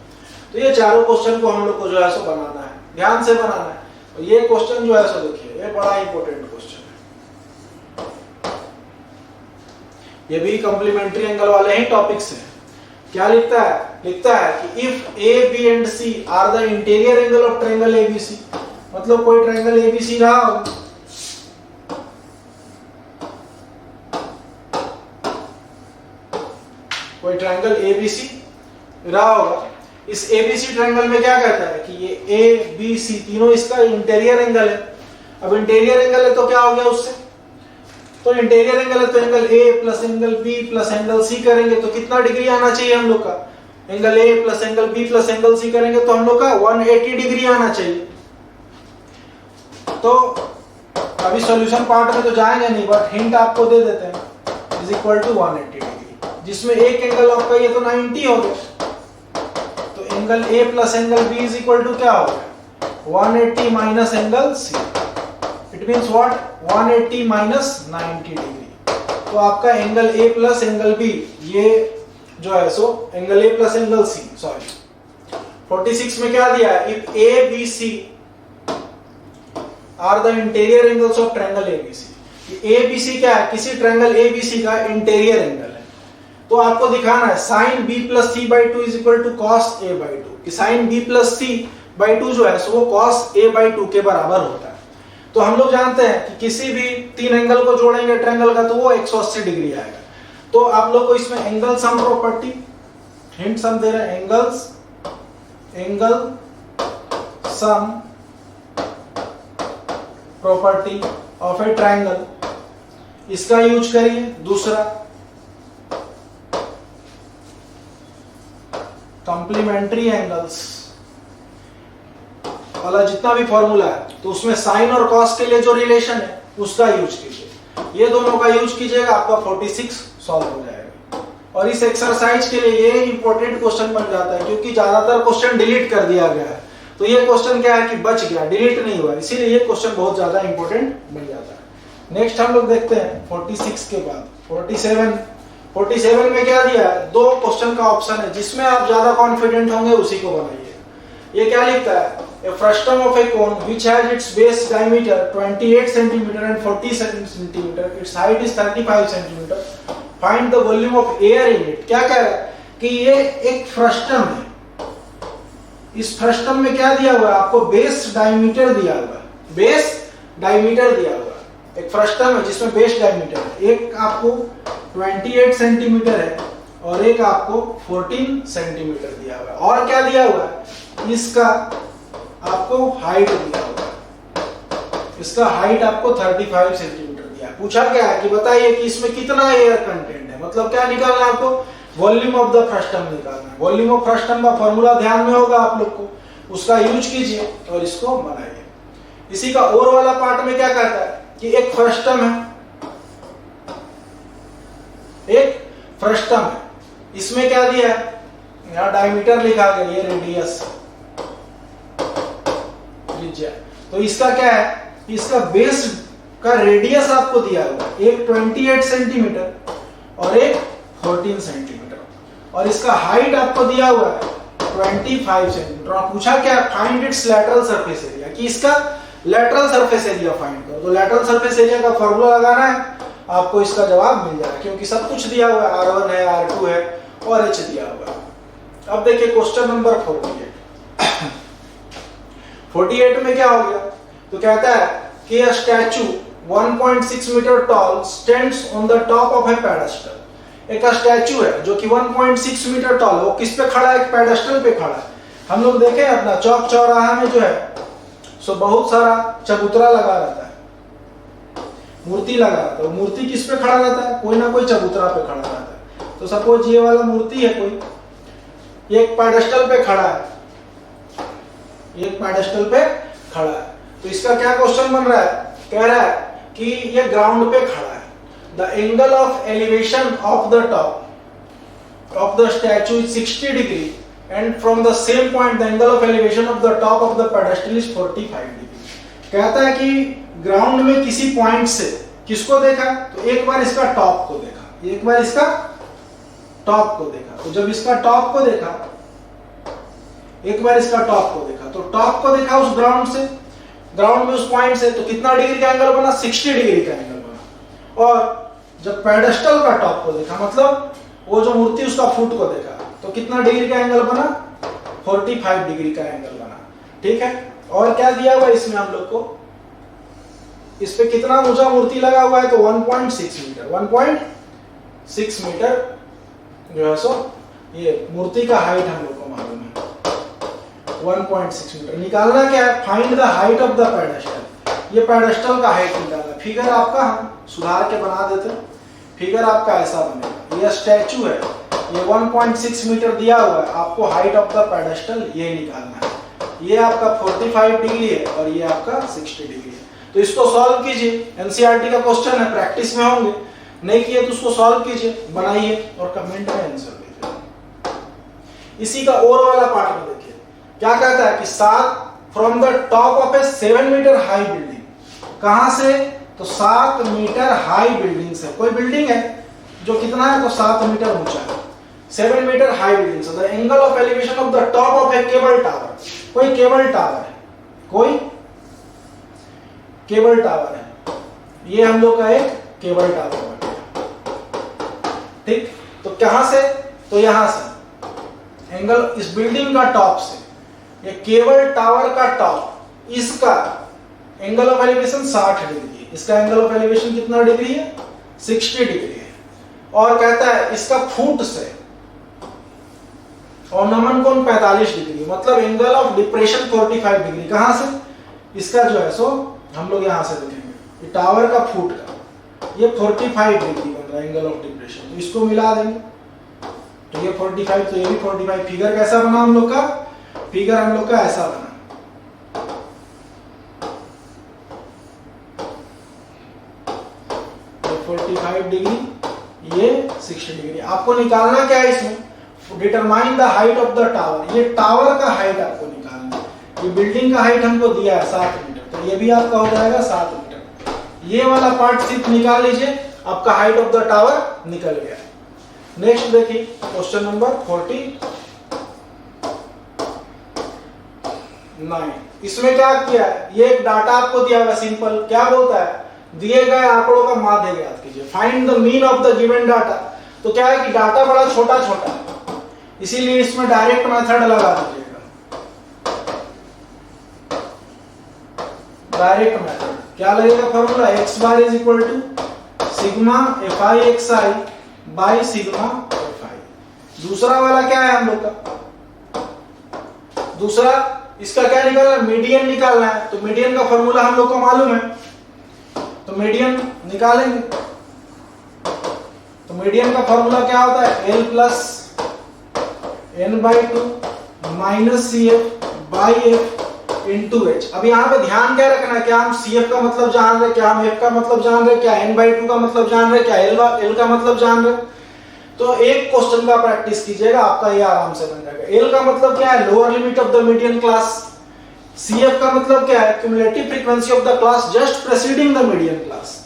तो ये चारों क्वेश्चन को हम लोग को जो है सो बनाना है, ध्यान से बनाना है। और ये क्वेश्चन जो है सो देखिए, ये बड़ा इंपॉर्टेंट क्वेश्चन है। ये भी कॉम्प्लीमेंट्री एंगल वाले ही टॉपिक्स हैं। क्या लिखता है, लिखता है कि if A B and C are the interior angle of triangle ABC, मतलब कोई ट्रायंगल एबीसी रहा हो, कोई ट्रायंगल एबीसी रहा होगा। इस एबीसी ट्रायंगल में क्या कहता है कि ये ए बी सी तीनों इसका इंटीरियर एंगल है। अब इंटीरियर एंगल है तो क्या हो गया उससे, तो इंटीरियर एंगल है तो angle A plus angle B plus angle C करेंगे तो कितना डिग्री आना चाहिए हम लोग का, angle A plus angle B plus angle C करेंगे तो हम लोग का 180 डिग्री आना चाहिए। तो अभी सॉल्यूशन पार्ट में तो जाएंगे नहीं, बट हिंट आपको दे देते हैं, इज इक्वल टू 180 डिग्री, जिसमें एक एंगल आपका ये तो 90 हो गया। तो angle A plus angle B is equal to क्या हो गया, 180 minus angle C. It means what, 180 minus 90 degree. तो आपका angle A plus angle B, ये जो है so angle A plus angle C, sorry 46 में क्या दिया है, if A B C are the interior angles of triangle ABC. ABC क्या है, किसी ट्रायंगल एबीसी का इंटीरियर एंगल है। तो आपको दिखाना है sine B plus C by 2 is equal to cos A by 2, कि sine B plus C by 2 जो है सो वो कॉस ए बाई 2 के बराबर होता है। तो हम लोग जानते हैं कि किसी भी 3 एंगल को जोड़ेंगे ट्रायंगल का तो वो 180 डिग्री आएगा। तो आप लोग को इसमें एंगल सम प्रॉपर्टी, हिंट सम दे रहे हैं, angle sum property of A triangle, इसका यूज करिए। दूसरा कॉम्प्लीमेंट्री एंगल्स वाला जितना भी फॉर्मूला है तो उसमें साइन और कॉस के लिए जो रिलेशन है उसका यूज कीजिए। ये दोनों का यूज कीजिएगा, आपका 46 सॉल्व हो जाएगा। और इस एक्सरसाइज के लिए ये इंपॉर्टेंट क्वेश्चन बन जाता है, क्योंकि ज्यादातर क्वेश्चन डिलीट कर दिया गया है। तो ये क्वेश्चन क्या है कि बच गया, डिलीट नहीं हुआ, इसीलिए ये क्वेश्चन बहुत ज्यादा इंपॉर्टेंट बन जाता है। नेक्स्ट हम लोग देखते हैं 46 के बाद 47 में क्या दिया है, 2 क्वेश्चन का ऑप्शन है, जिसमें आप ज्यादा कॉन्फिडेंट होंगे उसी को बनाइए। ये क्या लिखता है, a frustum of a cone which has its base diameter 28 cm and 40 cm, its height is 35 cm, find the volume of air in it। क्या कह रहा है कि ये एक फ्रस्टम है, इस फ्रस्टम में क्या दिया हुआ है आपको, बेस डायमीटर दिया हुआ है, बेस डायमीटर दिया हुआ है। एक फ्रस्टम है जिसमें बेस डायमीटर है, एक आपको 28 सेंटीमीटर है और एक आपको 14 सेंटीमीटर दिया हुआ है। और क्या दिया हुआ है, इसका आपको हाइट दिया हुआ है, इसका हाइट आपको 35 सेंटीमीटर दिया है। पूछा क्या है कि बताइए कि इसमें कितना एयर कंटेंट है, मतलब क्या निकालना है आपको, वॉल्यूम ऑफ द फ्रस्टम निकालना है। वॉल्यूम ऑफ फ्रस्टम का फॉर्मूला ध्यान में होगा आप लोग को, उसका यूज कीजिए और इसको बनाइए। इसी का और वाला पार्ट में क्या कहता है कि एक फ्रस्टम है, एक फ्रस्टम है, इसमें क्या दिया है, यहाँ डायमीटर लिखा गया, ये रेडियस त्रिज्या। तो इसका क्या है, इसका बेस का रेडियस आपको दिया हुआ है, एक 28 सेंटीमीटर और एक 14 सेंटीमीटर, और इसका हाइट आपको दिया हुआ है 25 सेंटीमीटर। और पूछा क्या, find its lateral surface area, कि इसका लैटरल सरफेस एरिया फाइंड करो। तो लैटरल सरफेस एरिया का फॉर्मूला लगाना है, आपको इसका जवाब मिल जाएगा, क्योंकि सब कुछ दिया हुआ है, R1 है, R2 है और H दिया हुआ है। अब देखिए क्वेश्चन नंबर 48 में क्या हो गया, तो कहता है कि a statue 1.6 metre tall stands on the top of a pedestal. एक स्टैचू है जो कि 1.6 मीटर टॉल, वो किस पे खड़ा है, एक पेडेस्टल पे खड़ा है। हम लोग देखें अपना चौक चौराहा में जो है सो बहुत सारा चबूतरा लगा रहता है, मूर्ति लगा रहता है। मूर्ति किस पे खड़ा रहता है, कोई ना कोई चबूतरा पे खड़ा रहता है। तो सपोज ये वाला मूर्ति है, कोई एक पेडेस्टल पे खड़ा है, एक पेडेस्टल पे खड़ा है। तो इसका क्या क्वेश्चन बन रहा है, कह रहा है कि ये ग्राउंड पे खड़ा है। The angle of elevation of the top of the statue is 60 degree and from the same point the angle of elevation of the top of the pedestal is 45 degree. कहता है कि ग्राउंड में किसी point से किसको देखा, तो एक बार इसका टॉप को देखा, एक बार इसका टॉप को देखा। तो जब इसका टॉप को देखा, एक बार इसका टॉप को देखा, तो टॉप को देखा उस ग्राउंड से, ग्राउंड में उस पॉइंट से, तो कितना डिग्री का एंगल बना, 60 डिग्री का एंगल बना। और जब पेडेस्टल का टॉप को देखा, मतलब वो जो मूर्ति उसका फुट को देखा, तो कितना डिग्री का एंगल बना, 45 डिग्री का एंगल बना। ठीक है, और क्या दिया हुआ इसमें हम लोग को, इस पे कितना ऊंचा मूर्ति लगा हुआ है, तो 1.6 मीटर, 1.6 मीटर जो है सो ये मूर्ति का हाइट हम लोग को मालूम है 1.6 मीटर। निकालना क्या है, find the height of the pedestal. ये पेडेस्टल का हाइट निकालना। फिगर आपका हम सुधार के बना देते हैं, फिगर आपका ऐसा बनेगा, ये स्टैचू है, ये 1.6 मीटर दिया हुआ है, आपको हाइट ऑफ द पेडेस्टल ये निकालना है। ये आपका 45 डिग्री है और ये आपका 60 डिग्री है। तो इसको सॉल्व कीजिए, एनसीईआरटी का क्वेश्चन है, प्रैक्टिस में होंगे, नहीं किए तो उसको सॉल्व कीजिए, बनाइए और कमेंट में आंसर दीजिए। इसी का और वाला पार्ट में देखिए क्या कहता है कि 7 from the top of a 7 metre high building. कहां से, तो 7 मीटर हाई बिल्डिंग से, कोई बिल्डिंग है जो कितना है, तो 7 मीटर ऊंचा है, 7 मीटर हाई बिल्डिंग से the angle of elevation of the top of A cable tower. कोई केबल टावर है, कोई केबल टावर है, ये हम लोग का एक केबल टावर है। ठीक, तो कहां से, तो यहां से एंगल इस बिल्डिंग का टॉप से, ये केबल टावर का टॉप, इसका एंगल ऑफ एलिवेशन 60 डिग्री है, इसका एंगल ऑफ एलिवेशन कितना डिग्री है, 60 डिग्री है। और कहता है इसका फुट से और नमन कोण 45 डिग्री, मतलब एंगल ऑफ डिप्रेशन 45 डिग्री। कहां से, इसका जो है सो हम लोग यहां से देखेंगे, ये टावर का फुट का ये 45 डिग्री बन रहा है एंगल ऑफ डिप्रेशन, तो इसको मिला देंगे तो ये 45, तो ये भी 45। फिगर कैसा बना हम लोग का, फिगर हम लोग का ऐसा बना, ये 45 डिग्री, ये 60 डिग्री। आपको निकालना क्या है इसमें, determine the height of the tower. ये टावर का हाइट आपको निकालना है, ये बिल्डिंग का हाइट हमको दिया है 7 मीटर, तो ये भी आपका हो जाएगा 7 मीटर। ये वाला पार्ट सिर्फ निकाल लीजिए, आपका हाइट ऑफ द टावर निकल गया। नेक्स्ट देखिए क्वेश्चन नंबर 49। इसमें क्या किया है, ये एक डाटा आपको दिया हुआ सिंपल, क्या बोलता है, दिए गए आंकड़ों का माध्य ज्ञात कीजिए, find the mean of the given data. तो क्या है कि डाटा बड़ा छोटा छोटा, इसीलिए इसमें डायरेक्ट मेथड लगा दीजिएगा, डायरेक्ट मेथड। क्या लगेगा formula, x bar is equal to sigma fi xi by sigma fi। दूसरा वाला क्या है हम लोग का, दूसरा इसका क्या निकालना है, मीडियन निकालना है। तो मीडियन का फॉर्मूला हम लोग को मालूम है, तो मीडियन निकालेंगे। तो मीडियन का फॉर्मूला क्या होता है, l plus n/2 minus cf by f into h। अब यहाँ पे ध्यान क्या रखना है, क्या हम cf का मतलब जान रहे, क्या हम f का मतलब जान रहे, क्या n/2 का मतलब जान रहे, क्या l का मतलब जान रहे। तो एक क्वेश्चन का प्रैक्टिस कीजिएगा, आपका ये आराम से बन जाएगा। l का मतलब क्या है, lower limit of the median class. cf का मतलब क्या है, cumulative frequency of the class just preceding the median class.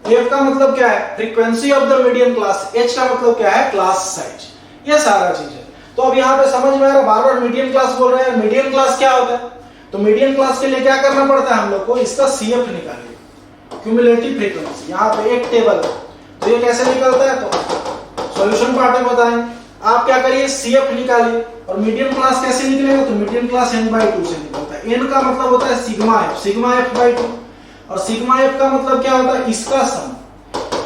f का मतलब क्या है, frequency of the median class. h का मतलब क्या है, क्लास साइज। ये सारा चीज है। तो अब यहाँ पे समझ में आ रहा, बार बार मीडियन क्लास बोल रहे हैं, मीडियन क्लास क्या होता है। तो मीडियन क्लास के लिए क्या करना पड़ता है हम लोग को, इसका cf निकालिए, क्यूमुलेटिव फ्रीक्वेंसी। यहाँ पे एक टेबल है, तो ये कैसे निकलता है, तो सॉल्यूशन पार्ट में बताएं। आप क्या करिए, cf निकालिए। और मीडियन क्लास कैसे निकलेगा, तो मीडियन क्लास n/2 से निकलता है। n का मतलब होता है सिग्मा f, सिग्मा f/2। और सिग्मा f का मतलब क्या होता है, इसका सम,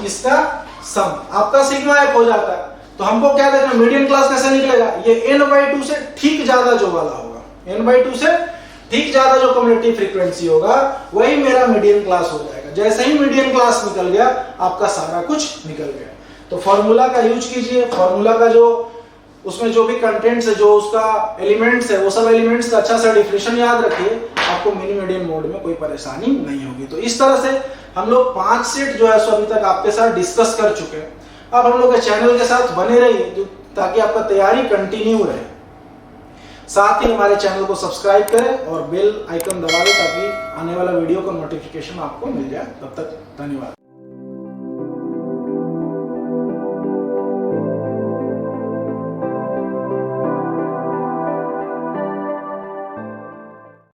इसका सम आपका सिग्मा f हो जाता है। तो हमको क्या देखना, मीडियन क्लास कैसे निकलेगा, ये n/2 से ठीक ज्यादा जो वाला होगा, n/2 से ठीक ज्यादा जो कम्युलेटिव फ्रीक्वेंसी होगा वही मेरा मीडियन क्लास हो जाएगा। जैसे ही मीडियन क्लास निकल गया, आपका सारा कुछ निकल गया। तो फॉर्मूला का यूज कीजिए, फॉर्मूला का जो उसमें जो भी कंटेंट्स है, जो उसका एलिमेंट्स है, वो सब एलिमेंट्स का अच्छा सा डिफिनेशन याद रखिए, आपको मिनी मीडियन मोड में कोई परेशानी नहीं होगी। तो इस तरह से हम लोग 5 सेट जो है सो अभी तक आपके साथ डिस्कस कर चुके हैं। अब हम लोग के चैनल के साथ बने रहिए ताकि आपका तैयारी कंटिन्यू रहे। साथ ही हमारे चैनल को सब्सक्राइब करें और बेल आइकन दबा दें ताकि आने वाला वीडियो का नोटिफिकेशन आपको मिल जाए। तब तक धन्यवाद।